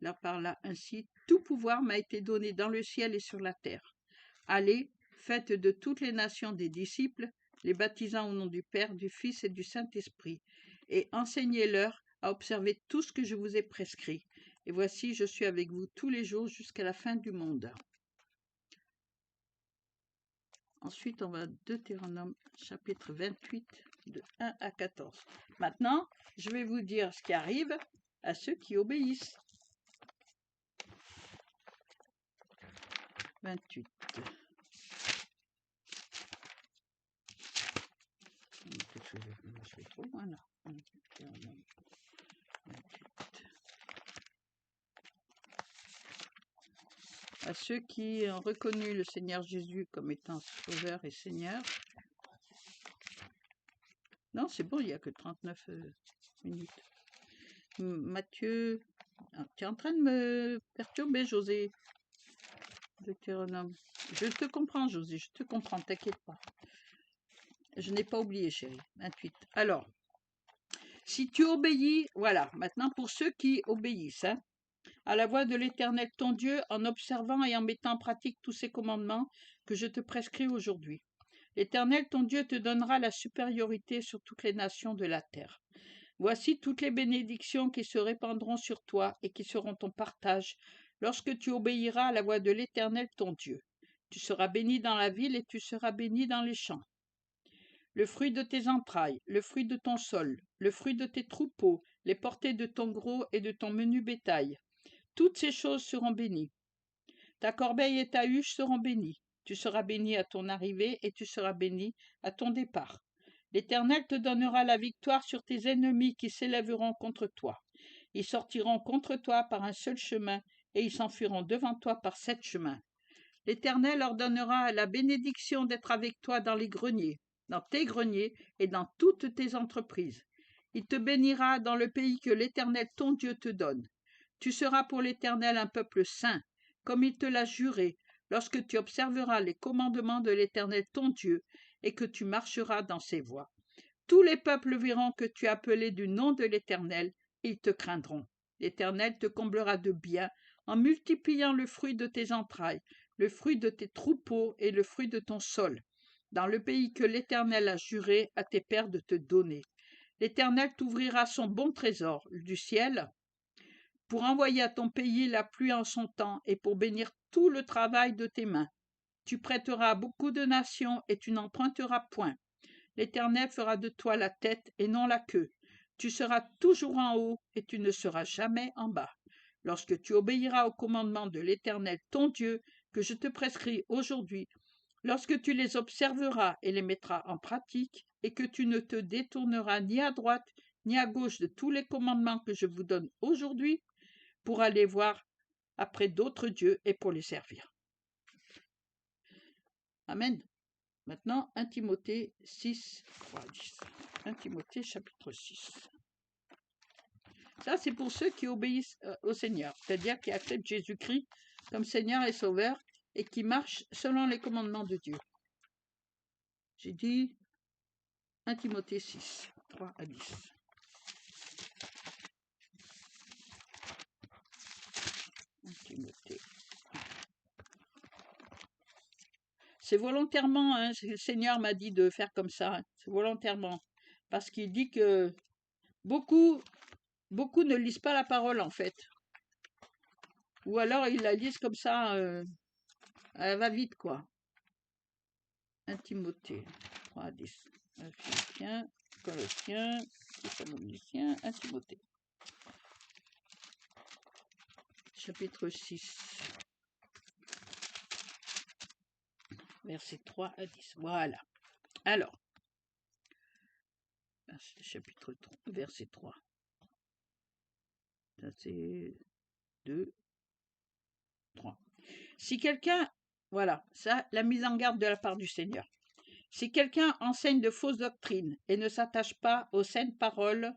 Leur parla ainsi, tout pouvoir m'a été donné dans le ciel et sur la terre. Allez, faites de toutes les nations des disciples, les baptisant au nom du Père, du Fils et du Saint-Esprit, et enseignez-leur à observer tout ce que je vous ai prescrit. Et voici, je suis avec vous tous les jours jusqu'à la fin du monde. Ensuite, on va à Deutéronome, chapitre 28, de 1 à 14. Maintenant, je vais vous dire ce qui arrive à ceux qui obéissent. 28. Je vais trop loin là. 28. À ceux qui ont reconnu le Seigneur Jésus comme étant Sauveur et Seigneur. Non, c'est bon, il n'y a que 39 minutes. Matthieu, tu es en train de me perturber, José. Deutéronome. Je te comprends, José, je te comprends, t'inquiète pas. Je n'ai pas oublié, chérie. 28. Alors, si tu obéis, voilà, maintenant pour ceux qui obéissent, hein, à la voix de l'Éternel ton Dieu, en observant et en mettant en pratique tous ces commandements que je te prescris aujourd'hui. L'Éternel ton Dieu te donnera la supériorité sur toutes les nations de la terre. Voici toutes les bénédictions qui se répandront sur toi et qui seront ton partage lorsque tu obéiras à la voix de l'Éternel ton Dieu. Tu seras béni dans la ville et tu seras béni dans les champs. Le fruit de tes entrailles, le fruit de ton sol, le fruit de tes troupeaux, les portées de ton gros et de ton menu bétail. Toutes ces choses seront bénies. Ta corbeille et ta huche seront bénies. Tu seras béni à ton arrivée et tu seras béni à ton départ. L'Éternel te donnera la victoire sur tes ennemis qui s'élèveront contre toi. Ils sortiront contre toi par un seul chemin et ils s'enfuiront devant toi par 7 chemins. L'Éternel ordonnera la bénédiction d'être avec toi dans les greniers, dans tes greniers et dans toutes tes entreprises. Il te bénira dans le pays que l'Éternel ton Dieu te donne. Tu seras pour l'Éternel un peuple saint, comme il te l'a juré, lorsque tu observeras les commandements de l'Éternel ton Dieu et que tu marcheras dans ses voies. Tous les peuples verront que tu es appelé du nom de l'Éternel et ils te craindront. L'Éternel te comblera de bien en multipliant le fruit de tes entrailles, le fruit de tes troupeaux et le fruit de ton sol, dans le pays que l'Éternel a juré à tes pères de te donner. L'Éternel t'ouvrira son bon trésor du ciel pour envoyer à ton pays la pluie en son temps et pour bénir tout le travail de tes mains. Tu prêteras à beaucoup de nations et tu n'emprunteras point. L'Éternel fera de toi la tête et non la queue. Tu seras toujours en haut et tu ne seras jamais en bas. Lorsque tu obéiras aux commandements de l'Éternel ton Dieu, que je te prescris aujourd'hui, lorsque tu les observeras et les mettras en pratique, et que tu ne te détourneras ni à droite ni à gauche de tous les commandements que je vous donne aujourd'hui, pour aller voir après d'autres dieux et pour les servir. Amen. Maintenant, 1 Timothée 6, 3, 10. 1 Timothée chapitre 6. Ça, c'est pour ceux qui obéissent au Seigneur, c'est-à-dire qui acceptent Jésus-Christ comme Seigneur et Sauveur et qui marchent selon les commandements de Dieu. J'ai dit 1 Timothée 6, 3 à 10. Timothée. C'est volontairement, hein, le Seigneur m'a dit de faire comme ça, hein, c'est volontairement, parce qu'il dit que beaucoup ne lisent pas la parole en fait, ou alors ils la lisent comme ça, elle va vite quoi. 1 Timothée 3 à 10, Philippiens, Colossiens, Thessaloniciens, 1 Timothée. Chapitre 6. Versets 3 à 10. Voilà. Alors, chapitre 3, verset 3. Ça, c'est 2, 3. Si quelqu'un, voilà, ça, la mise en garde de la part du Seigneur. Si quelqu'un enseigne de fausses doctrines et ne s'attache pas aux saintes paroles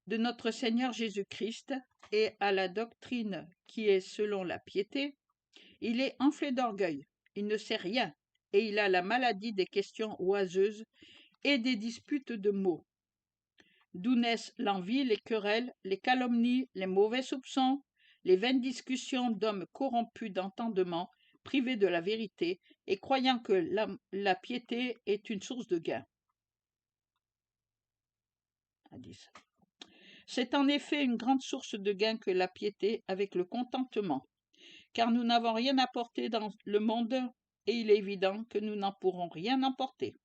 de notre Seigneur Jésus-Christ et à la doctrine qui est selon la piété, il est enflé d'orgueil, il ne sait rien, et il a la maladie des questions oiseuses et des disputes de mots, d'où naissent l'envie, les querelles, les calomnies, les mauvais soupçons, les vaines discussions d'hommes corrompus d'entendement, privés de la vérité, et croyant que la piété est une source de gain. C'est en effet une grande source de gain que la piété avec le contentement, car nous n'avons rien apporté dans le monde, et il est évident que nous n'en pourrons rien emporter.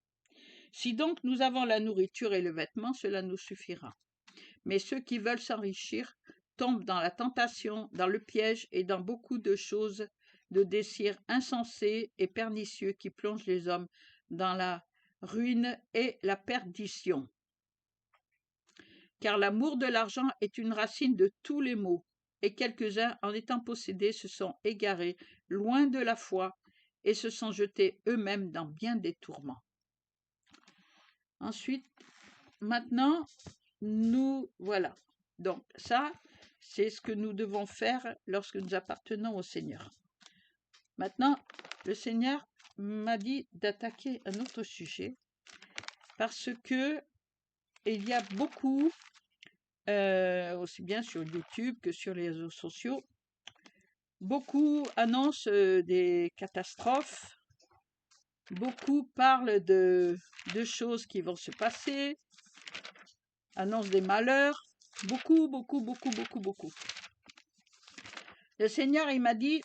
Si donc nous avons la nourriture et le vêtement, cela nous suffira. Mais ceux qui veulent s'enrichir tombent dans la tentation, dans le piège et dans beaucoup de choses, de désirs insensés et pernicieux qui plongent les hommes dans la ruine et la perdition. Car l'amour de l'argent est une racine de tous les maux, et quelques-uns, en étant possédés, se sont égarés loin de la foi et se sont jetés eux-mêmes dans bien des tourments. Ensuite, maintenant, voilà. Donc ça, c'est ce que nous devons faire lorsque nous appartenons au Seigneur. Maintenant, le Seigneur m'a dit d'attaquer un autre sujet parce que il y a beaucoup, aussi bien sur YouTube que sur les réseaux sociaux, beaucoup annoncent des catastrophes, beaucoup parlent de choses qui vont se passer, annoncent des malheurs, beaucoup. Le Seigneur, il m'a dit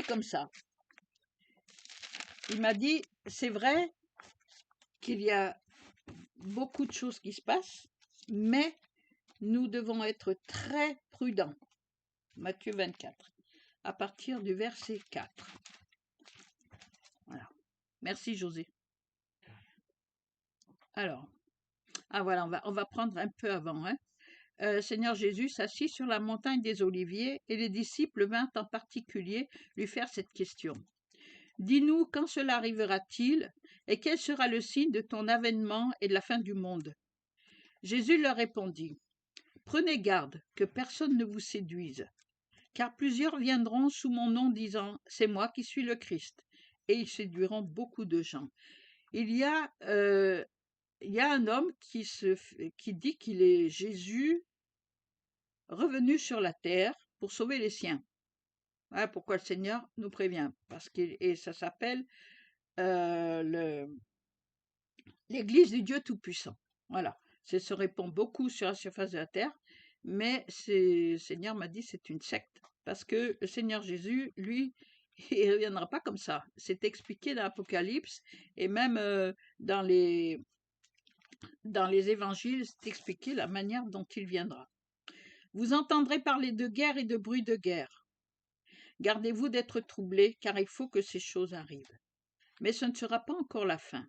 comme ça. Il m'a dit, c'est vrai qu'il y a beaucoup de choses qui se passent, mais nous devons être très prudents. Matthieu 24, à partir du verset 4. Voilà. Merci José. Alors, voilà, on va prendre un peu avant. Seigneur Jésus s'assit sur la montagne des Oliviers et les disciples vinrent en particulier lui faire cette question. Dis-nous, quand cela arrivera-t-il et quel sera le signe de ton avènement et de la fin du monde? Jésus leur répondit, prenez garde que personne ne vous séduise, car plusieurs viendront sous mon nom disant, c'est moi qui suis le Christ, et ils séduiront beaucoup de gens. Il y a un homme qui dit qu'il est Jésus revenu sur la terre pour sauver les siens. Voilà pourquoi le Seigneur nous prévient, et ça s'appelle l'Église du Dieu Tout-Puissant. Voilà, ça se répand beaucoup sur la surface de la terre, mais le Seigneur m'a dit c'est une secte, parce que le Seigneur Jésus, lui, il ne reviendra pas comme ça. C'est expliqué dans l'Apocalypse, et même dans les évangiles, c'est expliqué la manière dont il viendra. Vous entendrez parler de guerre et de bruit de guerre. Gardez-vous d'être troublés, car il faut que ces choses arrivent. Mais ce ne sera pas encore la fin.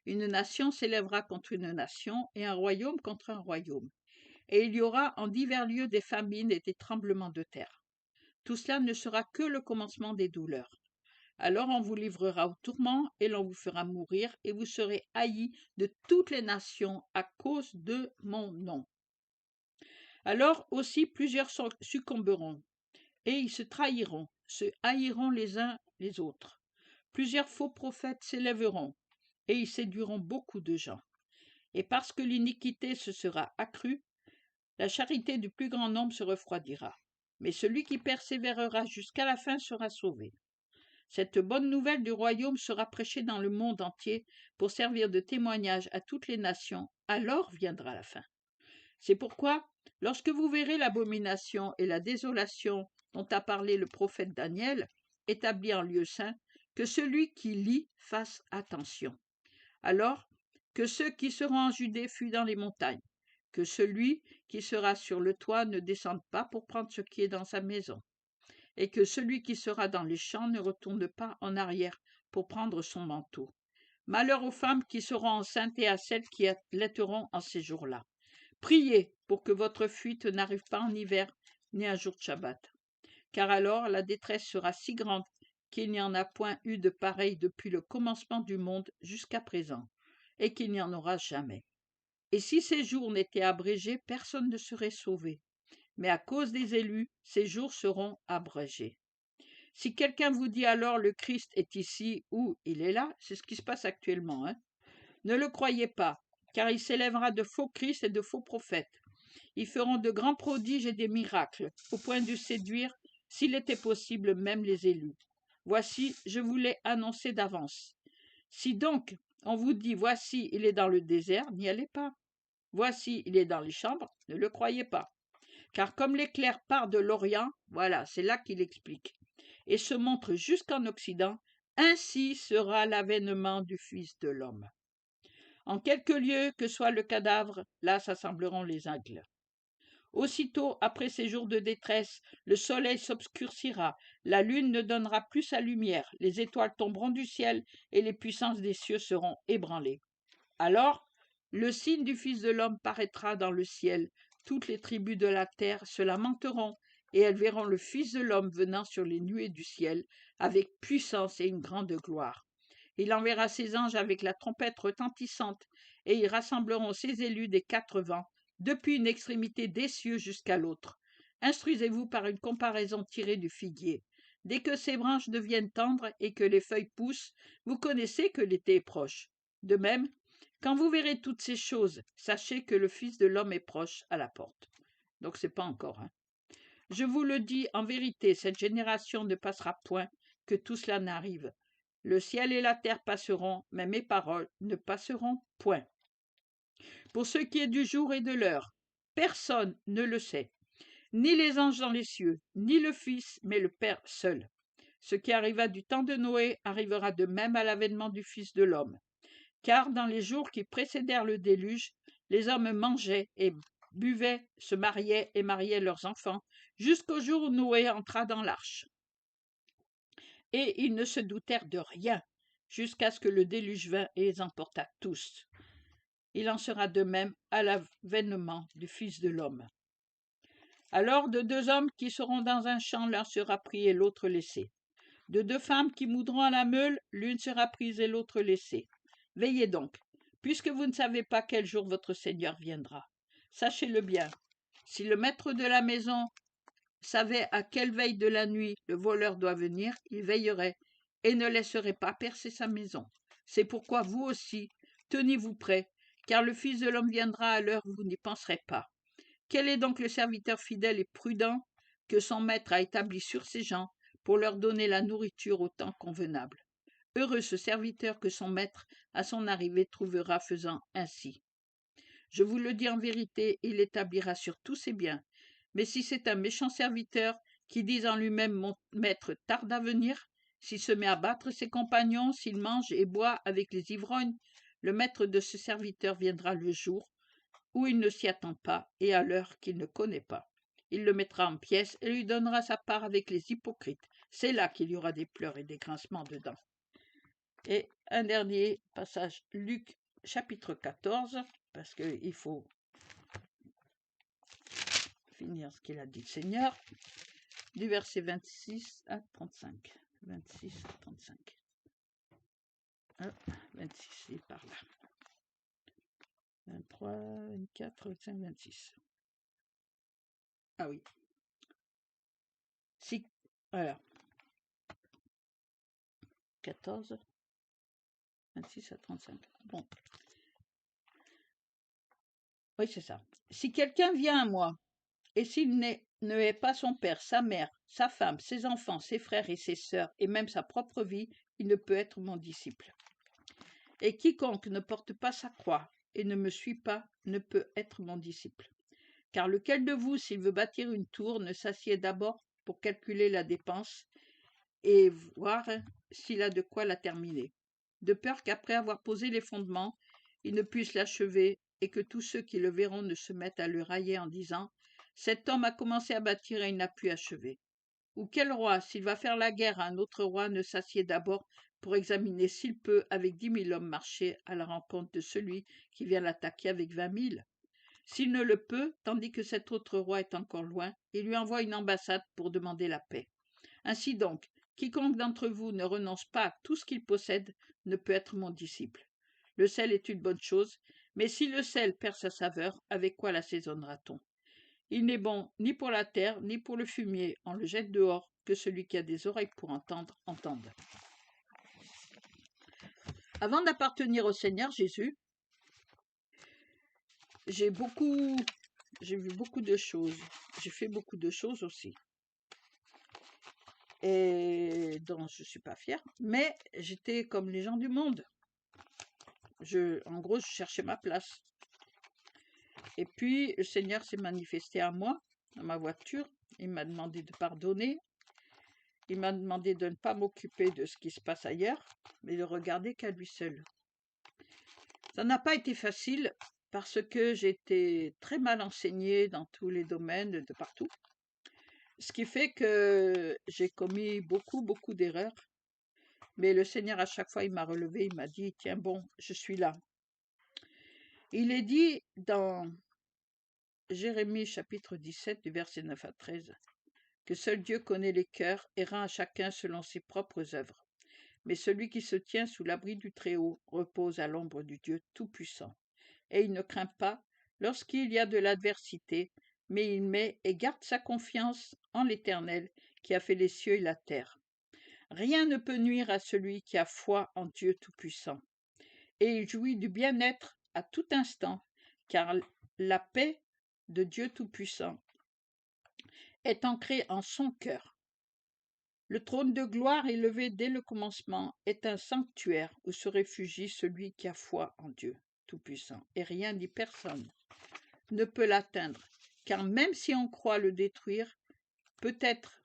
Une nation s'élèvera contre une nation et un royaume contre un royaume. Et il y aura en divers lieux des famines et des tremblements de terre. Tout cela ne sera que le commencement des douleurs. Alors on vous livrera au tourment et l'on vous fera mourir et vous serez haïs de toutes les nations à cause de mon nom. Alors aussi plusieurs succomberont et ils se trahiront, se haïront les uns les autres. Plusieurs faux prophètes s'élèveront et ils séduiront beaucoup de gens. Et parce que l'iniquité se sera accrue, la charité du plus grand nombre se refroidira. Mais celui qui persévérera jusqu'à la fin sera sauvé. Cette bonne nouvelle du royaume sera prêchée dans le monde entier pour servir de témoignage à toutes les nations, alors viendra la fin. C'est pourquoi, lorsque vous verrez l'abomination et la désolation dont a parlé le prophète Daniel, établis en lieu saint, que celui qui lit fasse attention. Alors, que ceux qui seront en Judée fuient dans les montagnes, que celui qui sera sur le toit ne descende pas pour prendre ce qui est dans sa maison, et que celui qui sera dans les champs ne retourne pas en arrière pour prendre son manteau. Malheur aux femmes qui seront enceintes et à celles qui allaiteront en ces jours-là. Priez pour que votre fuite n'arrive pas en hiver ni un jour de Shabbat, car alors la détresse sera si grande qu'il n'y en a point eu de pareil depuis le commencement du monde jusqu'à présent, et qu'il n'y en aura jamais. Et si ces jours n'étaient abrégés, personne ne serait sauvé. Mais à cause des élus, ces jours seront abrégés. Si quelqu'un vous dit alors le Christ est ici ou il est là, c'est ce qui se passe actuellement, ne le croyez pas, car il s'élèvera de faux Christ et de faux prophètes. Ils feront de grands prodiges et des miracles, au point de séduire, s'il était possible, même les élus. Voici, je vous l'ai annoncé d'avance. Si donc on vous dit, voici, il est dans le désert, n'y allez pas. Voici, il est dans les chambres, ne le croyez pas. Car comme l'éclair part de l'Orient, voilà, c'est là qu'il explique, et se montre jusqu'en Occident, ainsi sera l'avènement du Fils de l'homme. En quelque lieu que soit le cadavre, là s'assembleront les aigles. Aussitôt, après ces jours de détresse, le soleil s'obscurcira, la lune ne donnera plus sa lumière, les étoiles tomberont du ciel et les puissances des cieux seront ébranlées. Alors, le signe du Fils de l'homme paraîtra dans le ciel, toutes les tribus de la terre se lamenteront, et elles verront le Fils de l'homme venant sur les nuées du ciel, avec puissance et une grande gloire. Il enverra ses anges avec la trompette retentissante, et ils rassembleront ses élus des quatre vents, depuis une extrémité des cieux jusqu'à l'autre. Instruisez-vous par une comparaison tirée du figuier. Dès que ses branches deviennent tendres et que les feuilles poussent, vous connaissez que l'été est proche. De même, quand vous verrez toutes ces choses, sachez que le Fils de l'homme est proche à la porte. Donc c'est pas encore. Je vous le dis en vérité, cette génération ne passera point que tout cela n'arrive. Le ciel et la terre passeront, mais mes paroles ne passeront point. Pour ce qui est du jour et de l'heure, personne ne le sait, ni les anges dans les cieux, ni le Fils, mais le Père seul. Ce qui arriva du temps de Noé arrivera de même à l'avènement du Fils de l'homme. Car dans les jours qui précédèrent le déluge, les hommes mangeaient et buvaient, se mariaient et mariaient leurs enfants, jusqu'au jour où Noé entra dans l'arche. Et ils ne se doutèrent de rien, jusqu'à ce que le déluge vînt et les emporta tous. Il en sera de même à l'avènement du Fils de l'homme. Alors de 2 hommes qui seront dans un champ, l'un sera pris et l'autre laissé. De 2 femmes qui moudront à la meule, l'une sera prise et l'autre laissée. Veillez donc, puisque vous ne savez pas quel jour votre Seigneur viendra. Sachez-le bien, si le maître de la maison savait à quelle veille de la nuit le voleur doit venir, il veillerait et ne laisserait pas percer sa maison. C'est pourquoi vous aussi, tenez-vous prêts, car le Fils de l'homme viendra à l'heure où vous n'y penserez pas. Quel est donc le serviteur fidèle et prudent que son maître a établi sur ses gens pour leur donner la nourriture au temps convenable? Heureux ce serviteur que son maître, à son arrivée, trouvera faisant ainsi. Je vous le dis en vérité, il établira sur tous ses biens. Mais si c'est un méchant serviteur qui dit en lui-même mon maître tarde à venir, s'il se met à battre ses compagnons, s'il mange et boit avec les ivrognes, le maître de ce serviteur viendra le jour où il ne s'y attend pas et à l'heure qu'il ne connaît pas. Il le mettra en pièces et lui donnera sa part avec les hypocrites. C'est là qu'il y aura des pleurs et des grincements de dents. Et un dernier passage, Luc chapitre 14, parce qu'il faut finir ce qu'il a dit le Seigneur, du verset 26 à 35. 26 à 35. 26, il est par là. 23, 24, 25, 26. Ah oui. Si, voilà. 14, 26 à 35. Bon. Oui, c'est ça. Si quelqu'un vient à moi, et s'il ne hait pas son père, sa mère, sa femme, ses enfants, ses frères et ses sœurs, et même sa propre vie, il ne peut être mon disciple. Et quiconque ne porte pas sa croix et ne me suit pas, ne peut être mon disciple. Car lequel de vous, s'il veut bâtir une tour, ne s'assied d'abord pour calculer la dépense et voir s'il a de quoi la terminer, de peur qu'après avoir posé les fondements, il ne puisse l'achever et que tous ceux qui le verront ne se mettent à le railler en disant « Cet homme a commencé à bâtir et il n'a pu achever ». Ou quel roi, s'il va faire la guerre à un autre roi, ne s'assied d'abord pour examiner s'il peut, avec 10 000 hommes, marcher à la rencontre de celui qui vient l'attaquer avec 20 000? S'il ne le peut, tandis que cet autre roi est encore loin, il lui envoie une ambassade pour demander la paix. Ainsi donc, quiconque d'entre vous ne renonce pas à tout ce qu'il possède ne peut être mon disciple. Le sel est une bonne chose, mais si le sel perd sa saveur, avec quoi l'assaisonnera-t-on? Il n'est bon ni pour la terre, ni pour le fumier, on le jette dehors, que celui qui a des oreilles pour entendre, entende. Avant d'appartenir au Seigneur Jésus, j'ai vu beaucoup de choses. J'ai fait beaucoup de choses aussi. Et dont je ne suis pas fière, mais j'étais comme les gens du monde. En gros, je cherchais ma place. Et puis, le Seigneur s'est manifesté à moi, dans ma voiture. Il m'a demandé de pardonner. Il m'a demandé de ne pas m'occuper de ce qui se passe ailleurs, mais de regarder qu'à lui seul. Ça n'a pas été facile parce que j'étais très mal enseignée dans tous les domaines, de partout. Ce qui fait que j'ai commis beaucoup d'erreurs. Mais le Seigneur, à chaque fois, il m'a relevé, il m'a dit, tiens bon, je suis là. Il est dit dans Jérémie chapitre 17, du verset 9 à 13, que seul Dieu connaît les cœurs et rend à chacun selon ses propres œuvres. Mais celui qui se tient sous l'abri du Très-Haut repose à l'ombre du Dieu Tout-Puissant. Et il ne craint pas lorsqu'il y a de l'adversité, mais il met et garde sa confiance en l'Éternel qui a fait les cieux et la terre. Rien ne peut nuire à celui qui a foi en Dieu Tout-Puissant. Et il jouit du bien-être à tout instant, car la paix de Dieu Tout-Puissant est ancrée en son cœur. Le trône de gloire élevé dès le commencement est un sanctuaire où se réfugie celui qui a foi en Dieu Tout-Puissant, et rien ni personne ne peut l'atteindre, car même si on croit le détruire, peut-être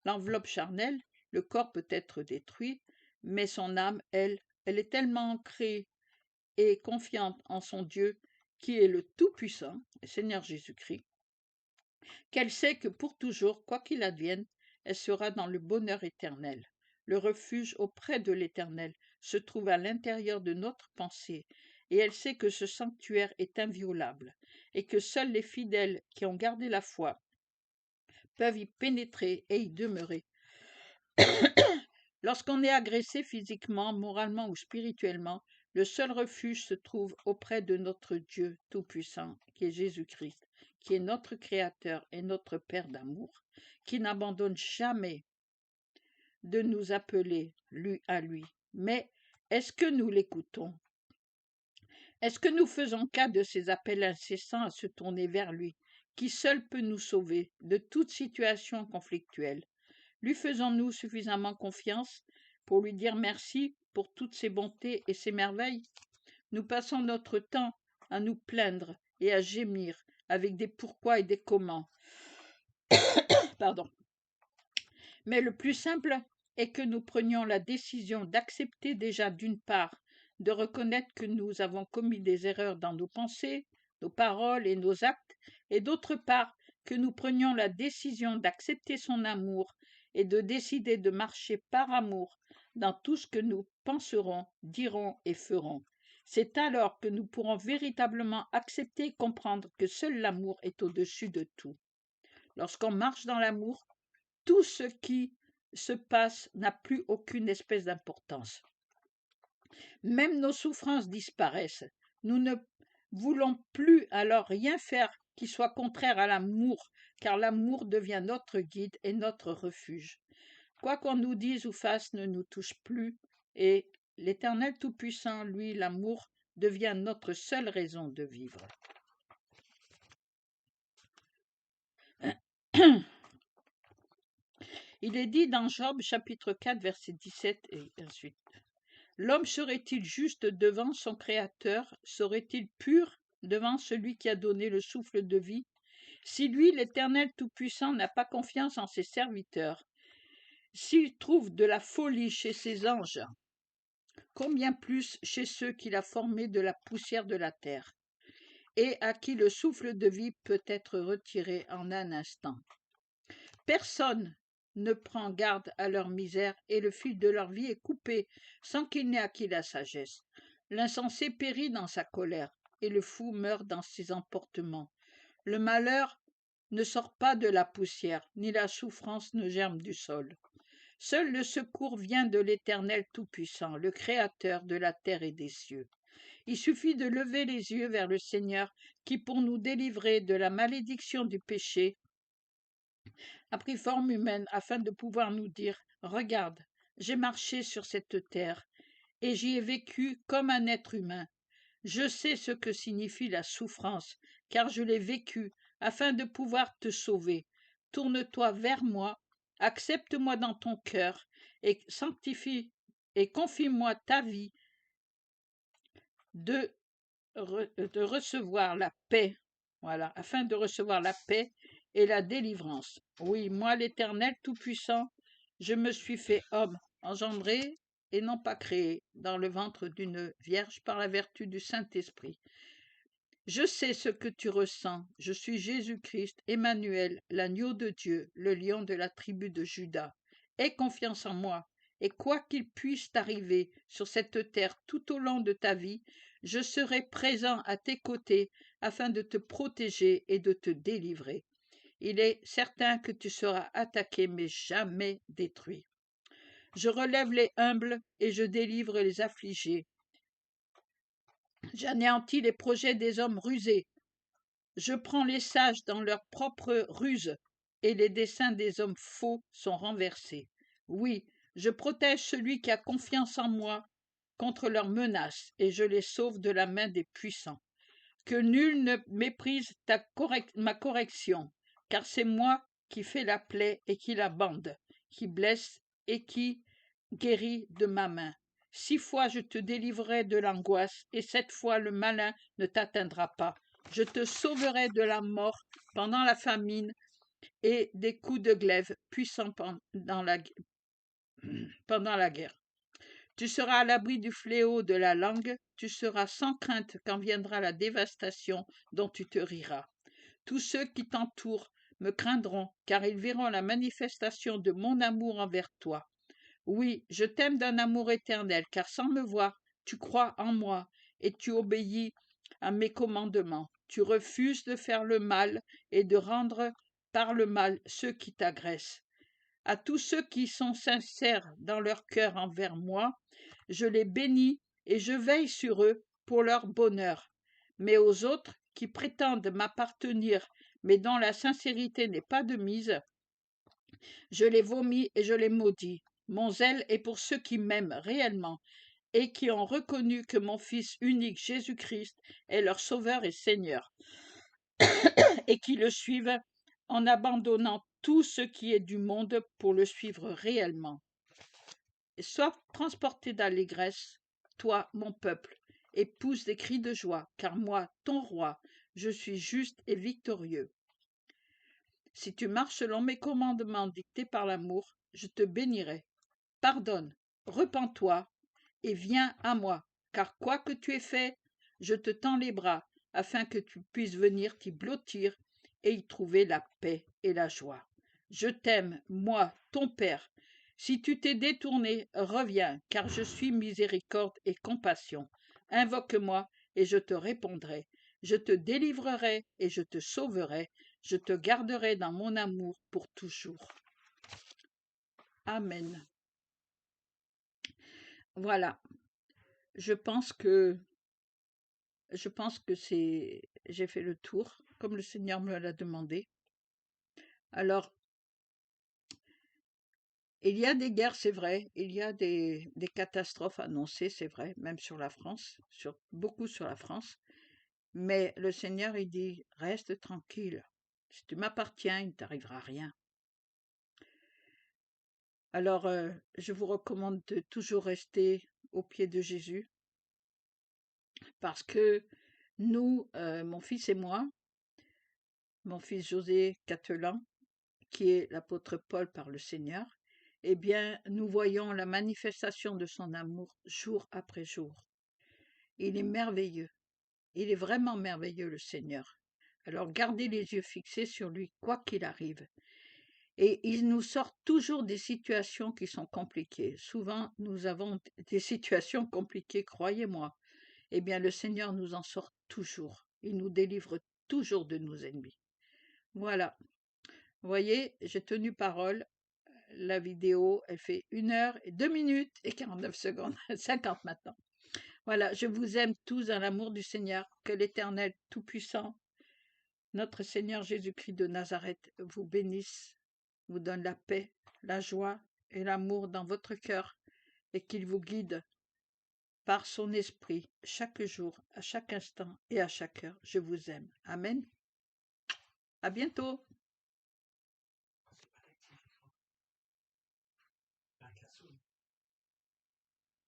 l'enveloppe charnelle, le corps peut être détruit, mais son âme, elle est tellement ancrée et confiante en son Dieu qui est le Tout-Puissant, le Seigneur Jésus-Christ, qu'elle sait que pour toujours, quoi qu'il advienne, elle sera dans le bonheur éternel. Le refuge auprès de l'Éternel se trouve à l'intérieur de notre pensée, et elle sait que ce sanctuaire est inviolable, et que seuls les fidèles qui ont gardé la foi peuvent y pénétrer et y demeurer. Lorsqu'on est agressé physiquement, moralement ou spirituellement, le seul refuge se trouve auprès de notre Dieu Tout-Puissant, qui est Jésus-Christ, qui est notre Créateur et notre Père d'amour, qui n'abandonne jamais de nous appeler lui à lui. Mais est-ce que nous l'écoutons? Est-ce que nous faisons cas de ces appels incessants à se tourner vers lui, qui seul peut nous sauver de toute situation conflictuelle? Lui faisons-nous suffisamment confiance pour lui dire merci pour toutes ses bontés et ses merveilles? Nous passons notre temps à nous plaindre et à gémir avec des pourquoi et des comment. Pardon. Mais le plus simple est que nous prenions la décision d'accepter déjà d'une part de reconnaître que nous avons commis des erreurs dans nos pensées, nos paroles et nos actes, et d'autre part que nous prenions la décision d'accepter son amour et de décider de marcher par amour dans tout ce que nous penserons, dirons et ferons. C'est alors que nous pourrons véritablement accepter et comprendre que seul l'amour est au-dessus de tout. Lorsqu'on marche dans l'amour, tout ce qui se passe n'a plus aucune espèce d'importance. Même nos souffrances disparaissent. Nous ne voulons plus alors rien faire qui soit contraire à l'amour, car l'amour devient notre guide et notre refuge. Quoi qu'on nous dise ou fasse ne nous touche plus, et l'Éternel Tout-Puissant, lui, l'amour, devient notre seule raison de vivre. Il est dit dans Job chapitre 4 verset 17 et ensuite. L'homme serait-il juste devant son Créateur? Serait-il pur devant celui qui a donné le souffle de vie? Si lui, l'Éternel Tout-Puissant, n'a pas confiance en ses serviteurs, s'il trouve de la folie chez ses anges, combien plus chez ceux qu'il a formés de la poussière de la terre, et à qui le souffle de vie peut être retiré en un instant. Personne ne prend garde à leur misère, et le fil de leur vie est coupé sans qu'il n'ait acquis la sagesse. L'insensé périt dans sa colère, et le fou meurt dans ses emportements. Le malheur ne sort pas de la poussière, ni la souffrance ne germe du sol. Seul le secours vient de l'Éternel Tout-Puissant, le Créateur de la terre et des cieux. Il suffit de lever les yeux vers le Seigneur, qui, pour nous délivrer de la malédiction du péché, a pris forme humaine afin de pouvoir nous dire « Regarde, j'ai marché sur cette terre, et j'y ai vécu comme un être humain. Je sais ce que signifie la souffrance, car je l'ai vécu afin de pouvoir te sauver. Tourne-toi vers moi, accepte-moi dans ton cœur, et sanctifie et confie-moi ta vie de recevoir la paix. » Voilà, afin de recevoir la paix et la délivrance. Oui, moi, l'Éternel Tout-Puissant, je me suis fait homme, engendré et non pas créé dans le ventre d'une vierge par la vertu du Saint-Esprit. Je sais ce que tu ressens. Je suis Jésus-Christ, Emmanuel, l'agneau de Dieu, le lion de la tribu de Juda. Aie confiance en moi, et quoi qu'il puisse t'arriver sur cette terre tout au long de ta vie, je serai présent à tes côtés afin de te protéger et de te délivrer. Il est certain que tu seras attaqué, mais jamais détruit. Je relève les humbles et je délivre les affligés. J'anéantis les projets des hommes rusés. Je prends les sages dans leur propre ruse, et les desseins des hommes faux sont renversés. Oui, je protège celui qui a confiance en moi contre leurs menaces, et je les sauve de la main des puissants. Que nul ne méprise ma correction, car c'est moi qui fais la plaie et qui la bande, qui blesse et qui guérit de ma main. 6 fois je te délivrerai de l'angoisse, et 7 fois le malin ne t'atteindra pas. Je te sauverai de la mort pendant la famine et des coups de glaive puissants pendant la guerre. Tu seras à l'abri du fléau de la langue, tu seras sans crainte quand viendra la dévastation dont tu te riras. Tous ceux qui t'entourent me craindront, car ils verront la manifestation de mon amour envers toi. Oui, je t'aime d'un amour éternel, car sans me voir, tu crois en moi et tu obéis à mes commandements. Tu refuses de faire le mal et de rendre par le mal ceux qui t'agressent. À tous ceux qui sont sincères dans leur cœur envers moi, je les bénis et je veille sur eux pour leur bonheur. Mais aux autres qui prétendent m'appartenir, mais dont la sincérité n'est pas de mise, je les vomis et je les maudis. Mon zèle est pour ceux qui m'aiment réellement et qui ont reconnu que mon Fils unique Jésus-Christ est leur Sauveur et Seigneur, et qui le suivent en abandonnant tout ce qui est du monde pour le suivre réellement. Et sois transporté d'allégresse, toi, mon peuple, et pousse des cris de joie, car moi, ton roi, je suis juste et victorieux. Si tu marches selon mes commandements dictés par l'amour, je te bénirai. Pardonne, repens-toi, et viens à moi, car quoi que tu aies fait, je te tends les bras, afin que tu puisses venir t'y blottir et y trouver la paix et la joie. Je t'aime, moi, ton Père. Si tu t'es détourné, reviens, car je suis miséricorde et compassion. Invoque-moi, et je te répondrai. Je te délivrerai et je te sauverai. Je te garderai dans mon amour pour toujours. Amen. Voilà. Je pense que j'ai fait le tour, comme le Seigneur me l'a demandé. Alors, il y a des guerres, c'est vrai, il y a des catastrophes annoncées, c'est vrai, même sur la France, beaucoup sur la France. Mais le Seigneur, il dit, reste tranquille. Si tu m'appartiens, il ne t'arrivera rien. Alors, je vous recommande de toujours rester au pied de Jésus, parce que nous, mon fils et moi, mon fils José Catelan, qui est l'apôtre Paul par le Seigneur, eh bien, nous voyons la manifestation de son amour jour après jour. Il est merveilleux. Il est vraiment merveilleux, le Seigneur. Alors, gardez les yeux fixés sur lui, quoi qu'il arrive. Et il nous sort toujours des situations qui sont compliquées. Souvent, nous avons des situations compliquées, croyez-moi. Eh bien, le Seigneur nous en sort toujours. Il nous délivre toujours de nos ennemis. Voilà. Vous voyez, j'ai tenu parole. La vidéo, elle fait 1 heure et 2 minutes et 49 secondes, 50 maintenant. Voilà, je vous aime tous dans l'amour du Seigneur. Que l'Éternel Tout-Puissant, notre Seigneur Jésus-Christ de Nazareth, vous bénisse, vous donne la paix, la joie et l'amour dans votre cœur et qu'il vous guide par son esprit chaque jour, à chaque instant et à chaque heure. Je vous aime. Amen. À bientôt.